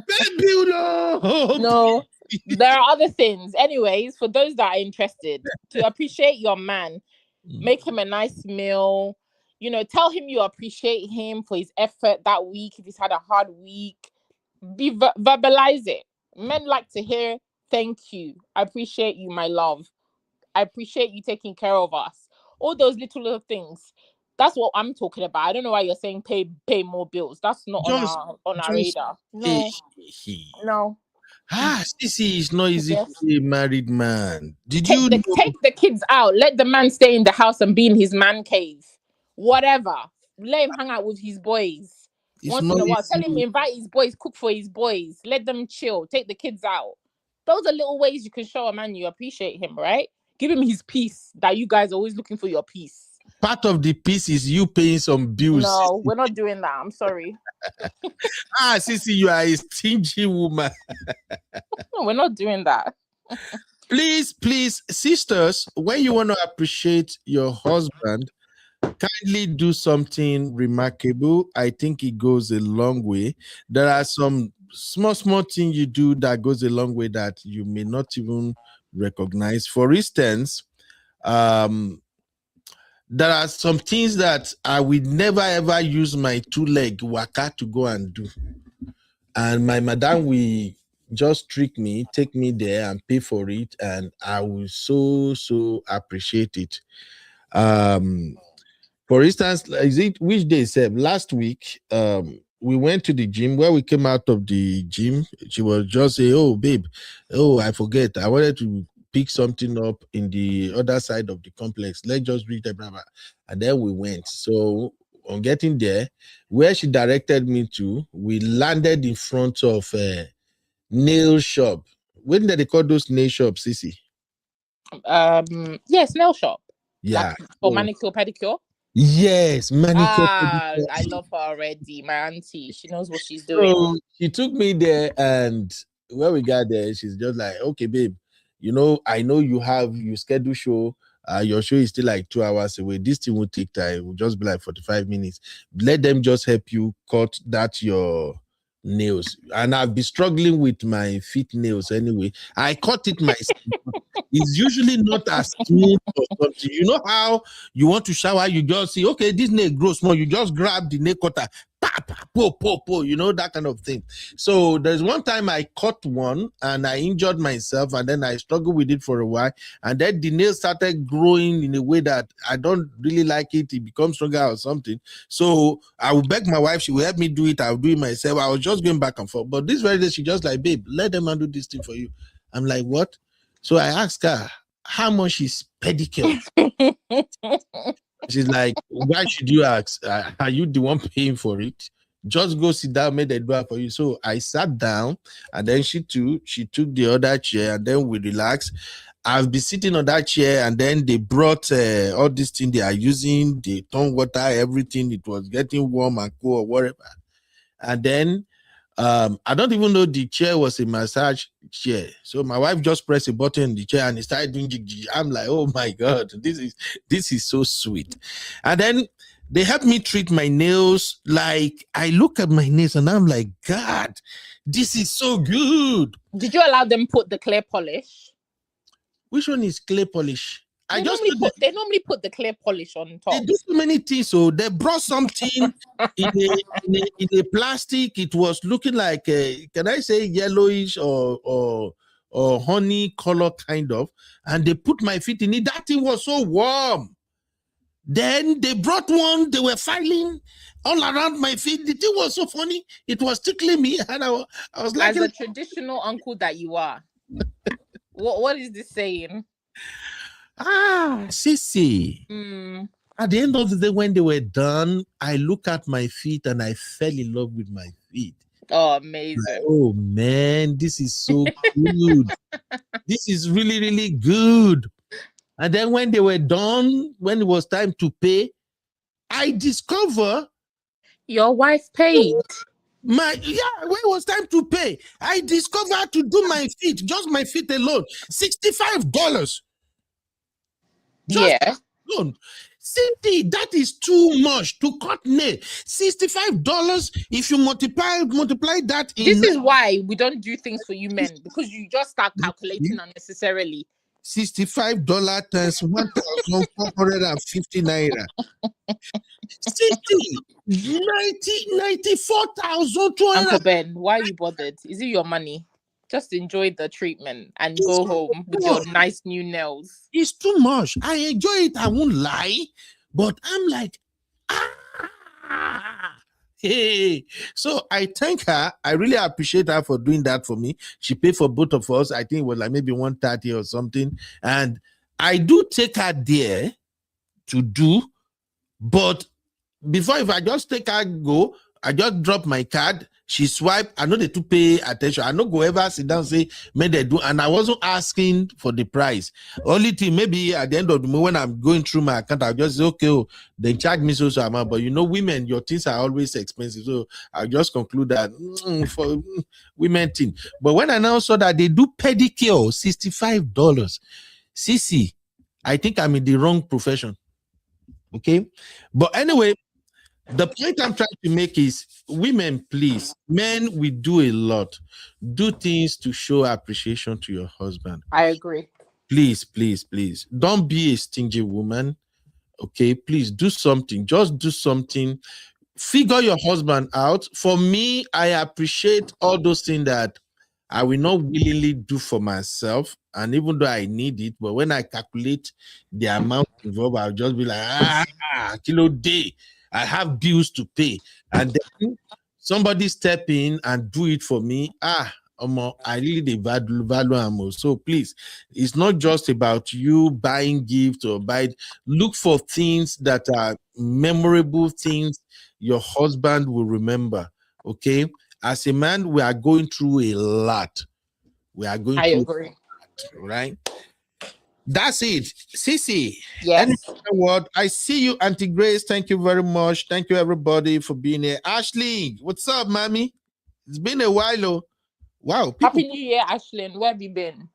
S3: Baby,
S7: no, there are other things. Anyways, for those that are interested, to appreciate your man, Make him a nice meal. You know, tell him you appreciate him for his effort that week. If he's had a hard week, verbalize it. Men like to hear, thank you. I appreciate you, my love. I appreciate you taking care of us. All those little things. That's what I'm talking about. I don't know why you're saying pay more bills. That's not on our radar. No. No.
S3: Sissy is not easy
S7: Yes.
S3: to be a married man. Did
S7: Take
S3: you
S7: the,
S3: know?
S7: take the kids out. Let the man stay in the house and be in his man cave. Whatever. Let him hang out with his boys.
S3: It's
S7: Once
S3: not
S7: in a while. Tell him
S3: easy.
S7: invite his boys, cook for his boys. Let them chill. Take the kids out. Those are little ways you can show a man you appreciate him, right? Give him his peace. That you guys are always looking for your peace.
S3: Part of the piece is you paying some bills.
S7: No, we're not doing that. I'm sorry.
S3: Sissy, you are a stingy woman.
S7: No, we're not doing that.
S3: Please, sisters, when you want to appreciate your husband, kindly do something remarkable. I think it goes a long way. There are some small things you do that goes a long way that you may not even recognize. For instance, there are some things that I would never ever use my 2-leg waka to go and do. And my madam will just trick me, take me there and pay for it. And I will so appreciate it. For instance, is it which day, Seb? Last week, we went to the gym. Where we came out of the gym, she was just saying, "Oh, babe, oh, I forget. I wanted to pick something up in the other side of the complex. Let's just reach there." And then we went. So on getting there, where she directed me to, we landed in front of a nail shop. When did they call those nail shops, Sissy?
S7: Yes, nail shop.
S3: Yeah.
S7: Like for manicure, pedicure.
S3: Yes, manicure.
S7: I love her already. My auntie, she knows what she's doing.
S3: So she took me there, and when we got there, she's just like, "Okay, babe, you know, I know you schedule show. Your show is still like 2 hours away. This thing will take time. It will just be like 45 minutes. Let them just help you cut that your nails." And I've been struggling with my feet nails anyway. I cut it myself. It's usually not as smooth or something. You know how you want to shower, you just see, okay, this nail grows small. You just grab the nail cutter, you know, that kind of thing. So there's one time I cut one and I injured myself, and then I struggled with it for a while, and then the nail started growing in a way that I don't really like it. It becomes stronger or something. So I will beg my wife, she will help me do it. I'll do it myself. I was just going back and forth. But this very day, she just like, "Babe, let them do this thing for you." I'm like, "What?" So I asked her, "How much is pedicure?" She's like, "Why should you ask? Are you the one paying for it? Just go sit down, make the do it for you." So I sat down, and then she took the other chair, and then we relaxed. I've been sitting on that chair, and then they brought all these things they are using, the turn water, everything. It was getting warm and cool or whatever. And then I don't even know the chair was a massage chair. So my wife just pressed a button in the chair and it started doing jig. I'm like, "Oh my God, this is so sweet." And then they helped me treat my nails. Like, I look at my nails and I'm like, "God, this is so good."
S7: Did you allow them put the clear polish?
S3: Which one is clay polish?
S7: They normally put the clear polish on top.
S3: They do so many things. So they brought something in a plastic. It was looking like can I say yellowish or honey color kind of, and they put my feet in it. That thing was so warm. Then they brought one. They were filing all around my feet. The thing was so funny. It was tickling me, and I was like,
S7: as a traditional uncle that you are. What is this saying?
S3: Sissy. At the end of the day, when they were done, I look at my feet and I fell in love with my feet.
S7: Oh, amazing.
S3: Like, oh man, this is so good. This is really, really good. And then when they were done, when it was time to pay, I discover
S7: your wife paid.
S3: When it was time to pay, I discovered to do my feet, just my feet alone, $65.
S7: Yeah.
S3: Cindy, that is too much to cut nail. $65. If you multiply that in.
S7: This is why we don't do things for you men, because you just start calculating unnecessarily.
S3: $65 times 1,450 naira. 60, 94,200.
S7: Uncle Ben, why are you bothered? Is it your money? Just enjoy the treatment and go home with your nice new nails.
S3: It's too much. I enjoy it, I won't lie. But I'm like, hey. So I thank her. I really appreciate her for doing that for me. She paid for both of us. I think it was like maybe 130 or something. And I do take her there to do, but before, if I just take her go, I just drop my card, she swipe, I know they to pay attention. I no go ever sit down and say, may they do, and I wasn't asking for the price. Only thing, maybe at the end of the month, when I'm going through my account, I'll just say, okay, oh, they charge me so amount. But you know, women, your things are always expensive. So I'll just conclude that for women thing. But when I now saw that they do pedicure, $65, CC, I think I'm in the wrong profession. Okay. But anyway, the point I'm trying to make is, women, please, men, we do a lot. Do things to show appreciation to your husband.
S7: I agree.
S3: Please, please, please. Don't be a stingy woman. Okay, please do something. Just do something. Figure your husband out. For me, I appreciate all those things that I will not willingly do for myself. And even though I need it, but when I calculate the amount involved, I'll just be like, kilo day. I have bills to pay. And then somebody step in and do it for me. I really value them. So please, it's not just about you buying gifts or look for things that are memorable things your husband will remember. Okay. As a man, we are going through a lot. I agree. Right? That's it. Cici.
S7: Yes.
S3: Word. I see you, Auntie Grace. Thank you very much. Thank you, everybody, for being here. Ashley, what's up, mommy? It's been a while. Oh. Wow.
S7: Happy New Year, Ashley. Where have you been?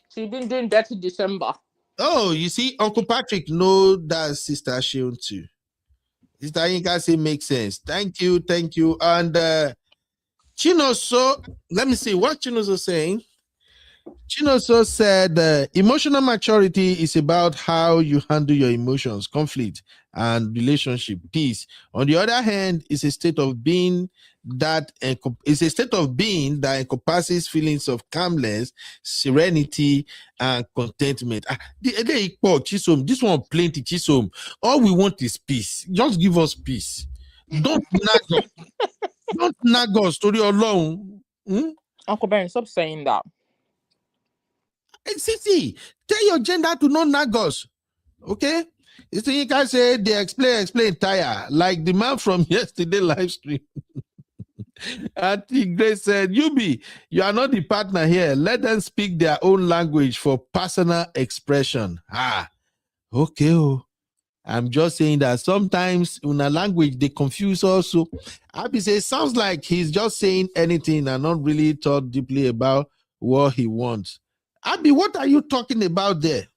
S7: She's been doing dirty December.
S3: Oh, you see, Uncle Patrick know that Sister Shion too. Sister Yinka say makes sense. Thank you. And Chinoso, let me see what Chinoso saying. Chinoso said, emotional maturity is about how you handle your emotions, conflict, and relationship, peace. On the other hand, it's a state of being that encompasses feelings of calmness, serenity, and contentment. This one plenty, Chisom. All we want is peace. Just give us peace. Don't nag us. Don't nag us to the alone.
S7: Uncle Ben, stop saying that.
S3: Cici, tell your gender to not nag us. Okay? You see, you can say they explain tire, like the man from yesterday live stream. I think Grace said, Yubi, you are not the partner here. Let them speak their own language for personal expression. Okay. Oh. I'm just saying that sometimes in a language they confuse also. Abby says, sounds like he's just saying anything and not really thought deeply about what he wants. Abby, what are you talking about there?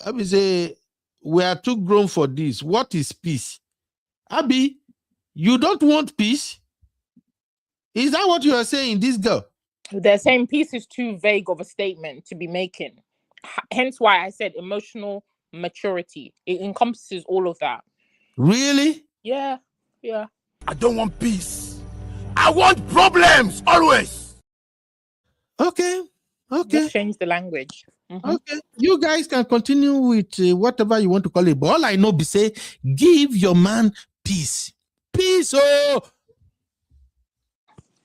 S3: Abby say, we are too grown for this. What is peace? Abby, you don't want peace? Is that what you are saying, this girl?
S7: They're saying peace is too vague of a statement to be making. Hence why I said emotional maturity. It encompasses all of that.
S3: Really?
S7: Yeah.
S2: I don't want peace. I want problems, always.
S3: Okay.
S7: Just change the language.
S3: Okay. You guys can continue with whatever you want to call it. But all I know be say, give your man peace. Peace, oh!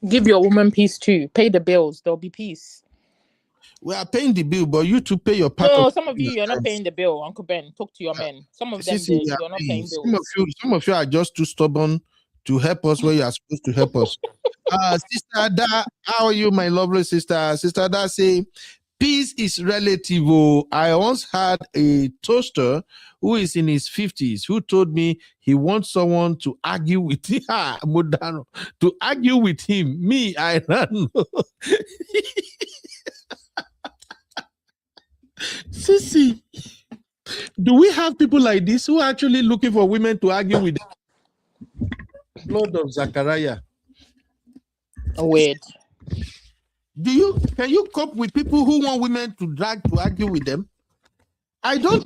S7: Give your woman peace too. Pay the bills. There'll be peace.
S3: We are paying the bill, but you to pay your part.
S7: No, some of you're not paying the bill, Uncle Ben. Talk to your men. Some of them, you're not paying bills.
S3: Some of you are just too stubborn to help us where you are supposed to help us. Sister Da, how are you, my lovely sister? Sister Da say, peace is relative. I once had a toaster who is in his 50s who told me he wants someone to argue with him. To argue with him. Me, I don't know. Sissy, do we have people like this who are actually looking for women to argue with them? Lord of Zachariah.
S7: Weird.
S3: Can you cope with people who want women to argue with them? I don't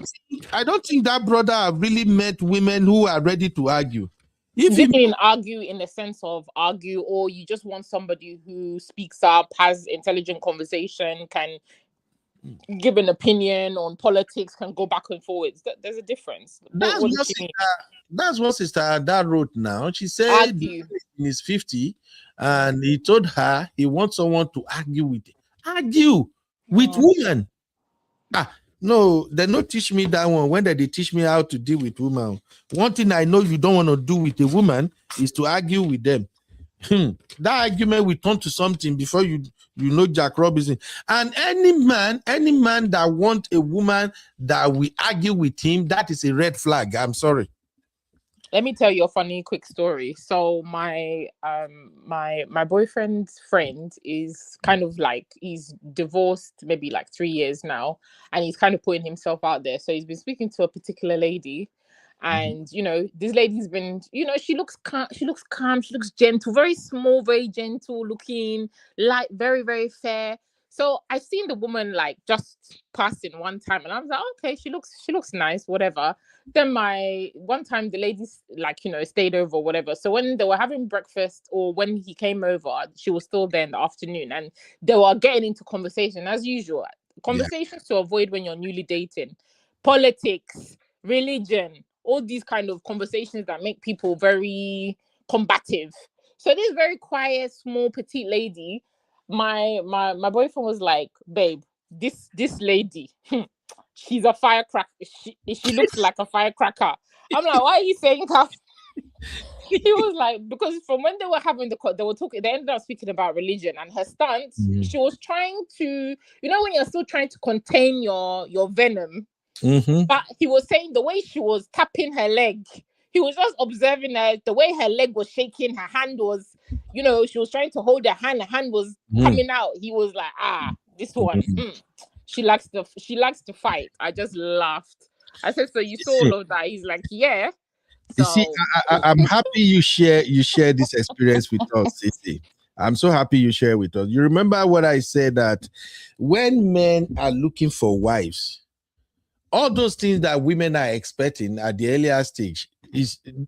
S3: think that brother have really met women who are ready to argue. If
S7: You
S3: he
S7: mean argue in the sense of argue, or you just want somebody who speaks up, has intelligent conversation, can give an opinion on politics, can go back and forwards. There's a difference. What do you mean?
S3: That's what Sister Ada wrote now. She said
S7: Argue.
S3: in his 50, and he told her he wants someone to argue with women. No, they don't teach me that one. When they teach me how to deal with women, one thing I know you don't want to do with a woman is to argue with them. That argument will turn to something before you know Jack Robinson. And any man that wants a woman that will argue with him, that is a red flag. I'm sorry.
S7: Let me tell you a funny quick story. So my my boyfriend's friend is kind of like, he's divorced maybe like 3 years now, and he's kind of putting himself out there. So he's been speaking to a particular lady, and this lady's been, she looks calm, she looks gentle, very small, very gentle looking, like very, very fair. So I've seen the woman like just passing one time, and I was like, okay, she looks nice, whatever. Then one time the ladies like, stayed over or whatever. So when they were having breakfast, or when he came over, she was still there in the afternoon, and they were getting into conversation as usual. Conversations to avoid when you're newly dating. Politics, religion, all these kind of conversations that make people very combative. So this very quiet, small, petite lady, my boyfriend was like, babe, this lady, she's a firecracker. She looks like a firecracker. I'm like, why are you saying that? He was like, because from when they were having they were talking, they ended up speaking about religion and her stance. She was trying to, when you're still trying to contain your venom. But he was saying the way she was tapping her leg, he was just observing her, the way her leg was shaking, her hand was, she was trying to hold her hand was coming out. He was like, this one, she likes to fight. I just laughed. I said, so you saw all of that? He's like, yeah. So,
S3: you see, I'm happy you share this experience with us, Sissy. I'm so happy you share with us. You remember what I said, that when men are looking for wives, all those things that women are expecting at the earlier stage,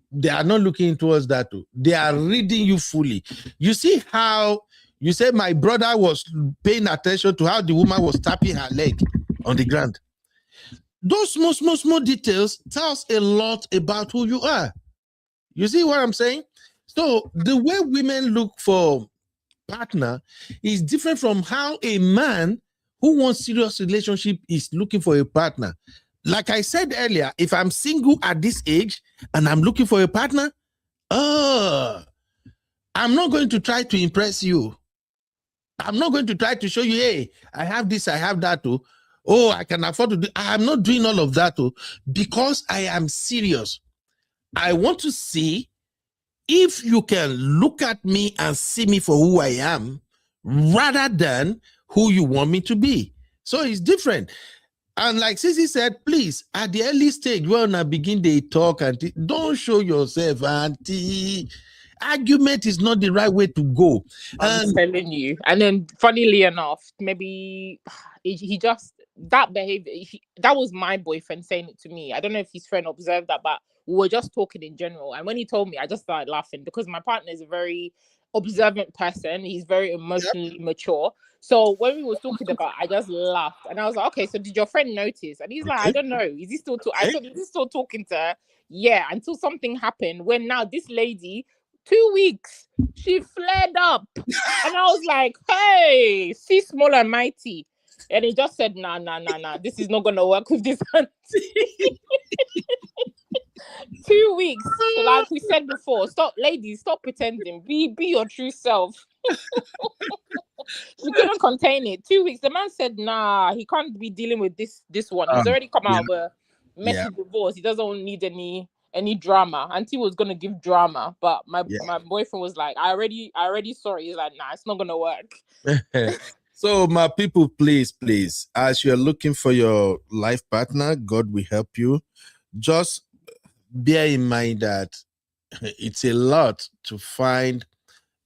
S3: they are not looking towards that too. They are reading you fully. You see how you said my brother was paying attention to how the woman was tapping her leg on the ground. Those small details tells a lot about who you are. You see what I'm saying? So the way women look for partner is different from how a man who wants serious relationship is looking for a partner. Like I said earlier, if I'm single at this age and I'm looking for a partner, I'm not going to try to impress you. I'm not going to try to show you, hey, I have this, I have that too. Oh, I can afford to do. I'm not doing all of that too, because I am serious. I want to see if you can look at me and see me for who I am, rather than who you want me to be. So it's different. And like Sissy said, please, at the early stage, when I begin the talk, and don't show yourself, auntie. Argument is not the right way to go.
S7: I'm telling you. And then, funnily enough, maybe he just, that behavior, that was my boyfriend saying it to me. I don't know if his friend observed that, but we were just talking in general. And when he told me, I just started laughing, because my partner is a very observant person. He's very emotionally mature. So when we were talking about, I just laughed, and I was like, okay, so did your friend notice? And he's like, I don't know. Is he still I said, is he still talking to her? Yeah, until something happened when now this lady, 2 weeks, she flared up. And I was like, hey, see small and mighty. And he just said, nah, this is not gonna work with this auntie. 2 weeks. So like we said before, ladies, stop pretending. Be your true self. She couldn't contain it. 2 weeks. The man said, nah, he can't be dealing with this one. He's already come out of a messy divorce. He doesn't need any drama. Auntie was gonna give drama, but my boyfriend was like, I already sorry. He's like, nah, it's not gonna work.
S3: So my people, please, as you're looking for your life partner, God will help you. Just bear in mind that it's a lot to find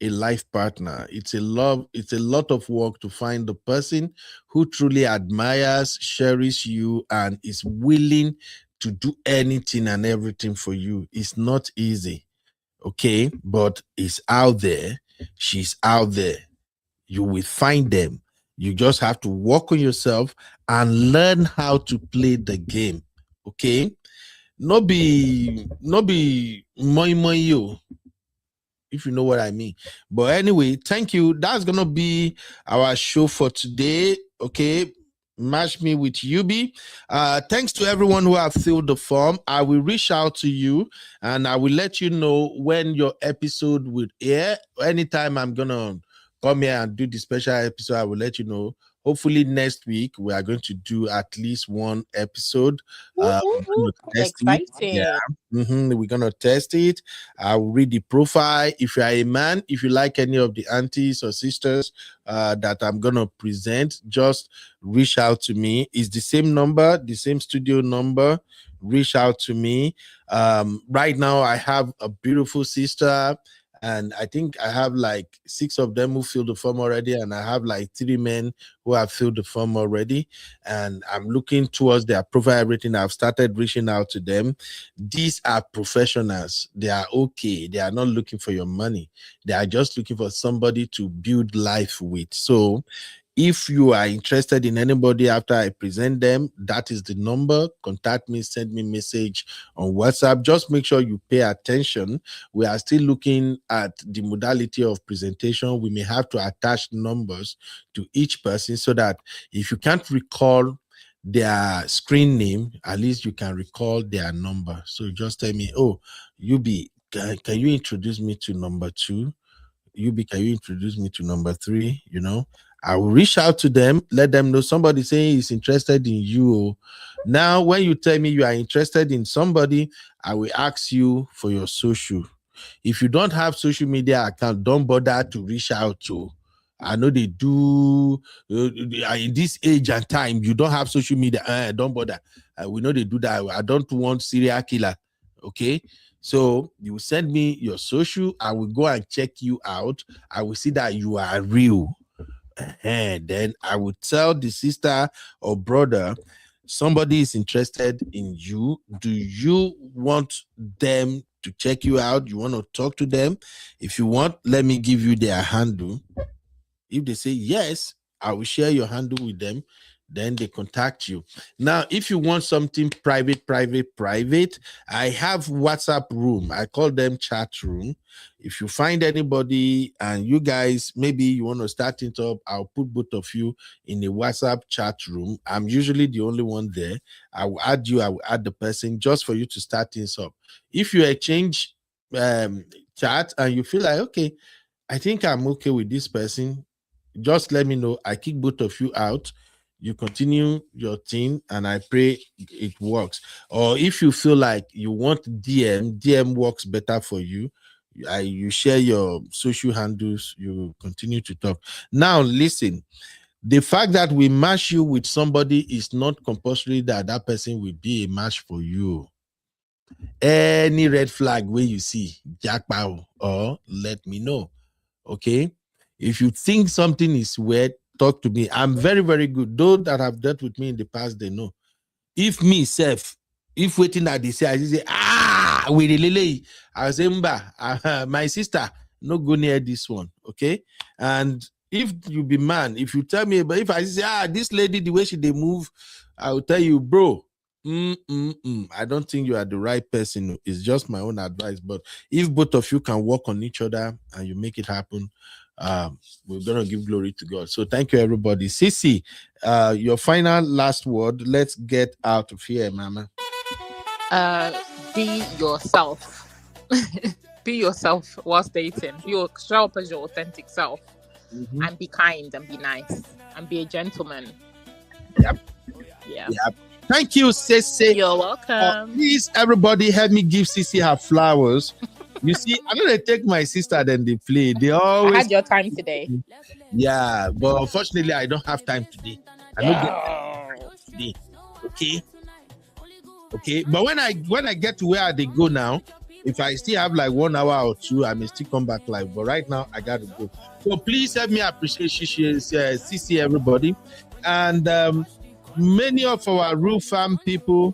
S3: a life partner. It's a lot of work to find the person who truly admires, cherishes you, and is willing to do anything and everything for you. It's not easy, okay? But it's out there. She's out there. You will find them. You just have to work on yourself and learn how to play the game, okay? No be moi yo, if you know what I mean. But anyway, thank you. That's gonna be our show for today. Okay. Match me with Yubi. Thanks to everyone who have filled the form. I will reach out to you and I will let you know when your episode will air. Anytime I'm gonna come here and do the special episode, I will let you know. Hopefully next week we are going to do at least one episode. We're gonna test it.
S7: Exciting.
S3: We're gonna test it. I'll read the profile. If you are a man, if you like any of the aunties or sisters that I'm gonna present, just reach out to me. It's the same number, the same studio number. Reach out to me. Right now, I have a beautiful sister, and I think I have like 6 of them who filled the form already, and I have like 3 men who have filled the form already. And I'm looking towards their profile, everything. I've started reaching out to them. These are professionals. They are okay. They are not looking for your money. They are just looking for somebody to build life with. So if you are interested in anybody after I present them, that is the number. Contact me, send me message on WhatsApp. Just make sure you pay attention. We are still looking at the modality of presentation. We may have to attach numbers to each person so that if you can't recall their screen name, at least you can recall their number. So just tell me, oh, Yubi, can you introduce me to number 2? Yubi, can you introduce me to number 3? You know, I will reach out to them, let them know somebody saying is interested in you. Now, when you tell me you are interested in somebody, I will ask you for your social. If you don't have social media account, don't bother to reach out to. I know they do in this age and time. You don't have social media, don't bother. We know they do that. I don't want serial killer. Okay. So you send me your social. I will go and check you out. I will see that you are real. And then I will tell the sister or brother, somebody is interested in you. Do you want them to check you out? You want to talk to them? If you want, let me give you their handle. If they say yes, I will share your handle with them. Then they contact you. Now, if you want something private, I have WhatsApp room. I call them chat room. If you find anybody and you guys, maybe you want to start it up, I'll put both of you in a WhatsApp chat room. I'm usually the only one there. I will add you, I will add the person just for you to start things up. If you exchange chat and you feel like, okay, I think I'm okay with this person, just let me know. I kick both of you out. You continue your thing, and I pray it works. Or if you feel like you want DM works better for you. You share your social handles, you continue to talk. Now, listen, the fact that we match you with somebody is not compulsory that person will be a match for you. Any red flag where you see, jackpot, or let me know. Okay? If you think something is weird, talk to me. I'm very, very good. Those that have dealt with me in the past, they know. If me self, if waiting that they say, I say, we really, I say, my sister, no go near this one. Okay. And if you be man, if you tell me, but if I say, this lady, the way she they move, I will tell you, bro, I don't think you are the right person. It's just my own advice. But if both of you can work on each other and you make it happen, we're gonna give glory to God. So thank you, everybody. Sissy, your final last word. Let's get out of here, mama.
S7: Be yourself. Be yourself whilst dating. Show up as your authentic self, and be kind and be nice and be a gentleman.
S3: Yep.
S7: Yeah.
S3: Thank you, Sissy.
S7: You're welcome.
S3: Please, everybody, help me give Sissy her flowers. You see, I'm gonna take my sister, then they play. They always
S7: I had your time today.
S3: Yeah, but unfortunately, I don't have time today. I don't get time today. Okay. But when I get to where they go now, If I still have like 1 hour or two, I may still come back live. But right now, I got to go. So please help me appreciate CC everybody. And many of our Roof Farm people,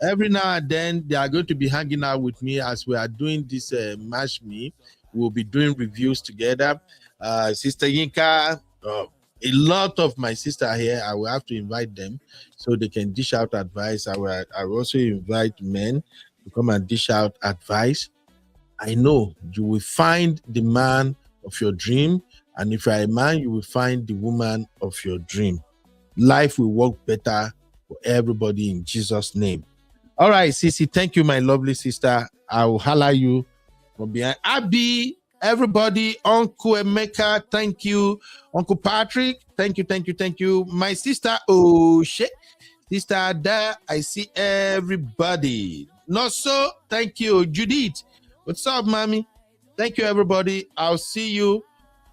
S3: every now and then, they are going to be hanging out with me as we are doing this Match Me. We'll be doing reviews together. Sister Yinka, a lot of my sisters here, I will have to invite them so they can dish out advice. I will also invite men to come and dish out advice. I know you will find the man of your dream, and if you are a man, you will find the woman of your dream. Life will work better for everybody in Jesus' name. All right, Sisi, thank you, my lovely sister. I will holler you from behind. Abby, everybody, Uncle Emeka, thank you. Uncle Patrick, thank you. My sister, oh shit. Sister Ada, I see everybody. Not so, thank you. Judith, what's up, mommy? Thank you, everybody. I'll see you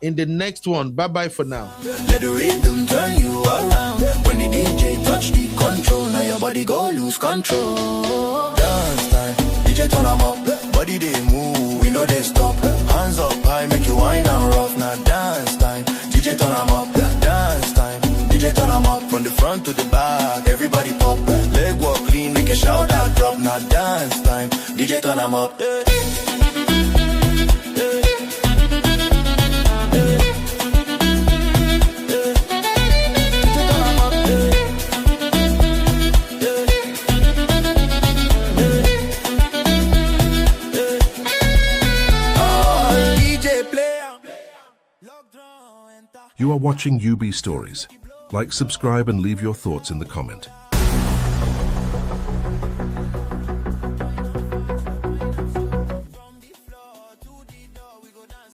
S3: in the next one. Bye-bye for now.
S2: Let the rhythm turn you around. When the DJ touch the control, now your body go lose control. Dance time, DJ turn 'em up. Body they move, we know they stop. Hands up high, make you whine and rough. Now dance time, DJ turn 'em up. Dance time, DJ turn 'em up. From the front to the back, everybody pop. Leg walk clean, make a shout out drop. Now dance time, DJ turn 'em up.
S1: You are watching UB Stories. Like, subscribe, and leave your thoughts in the comment.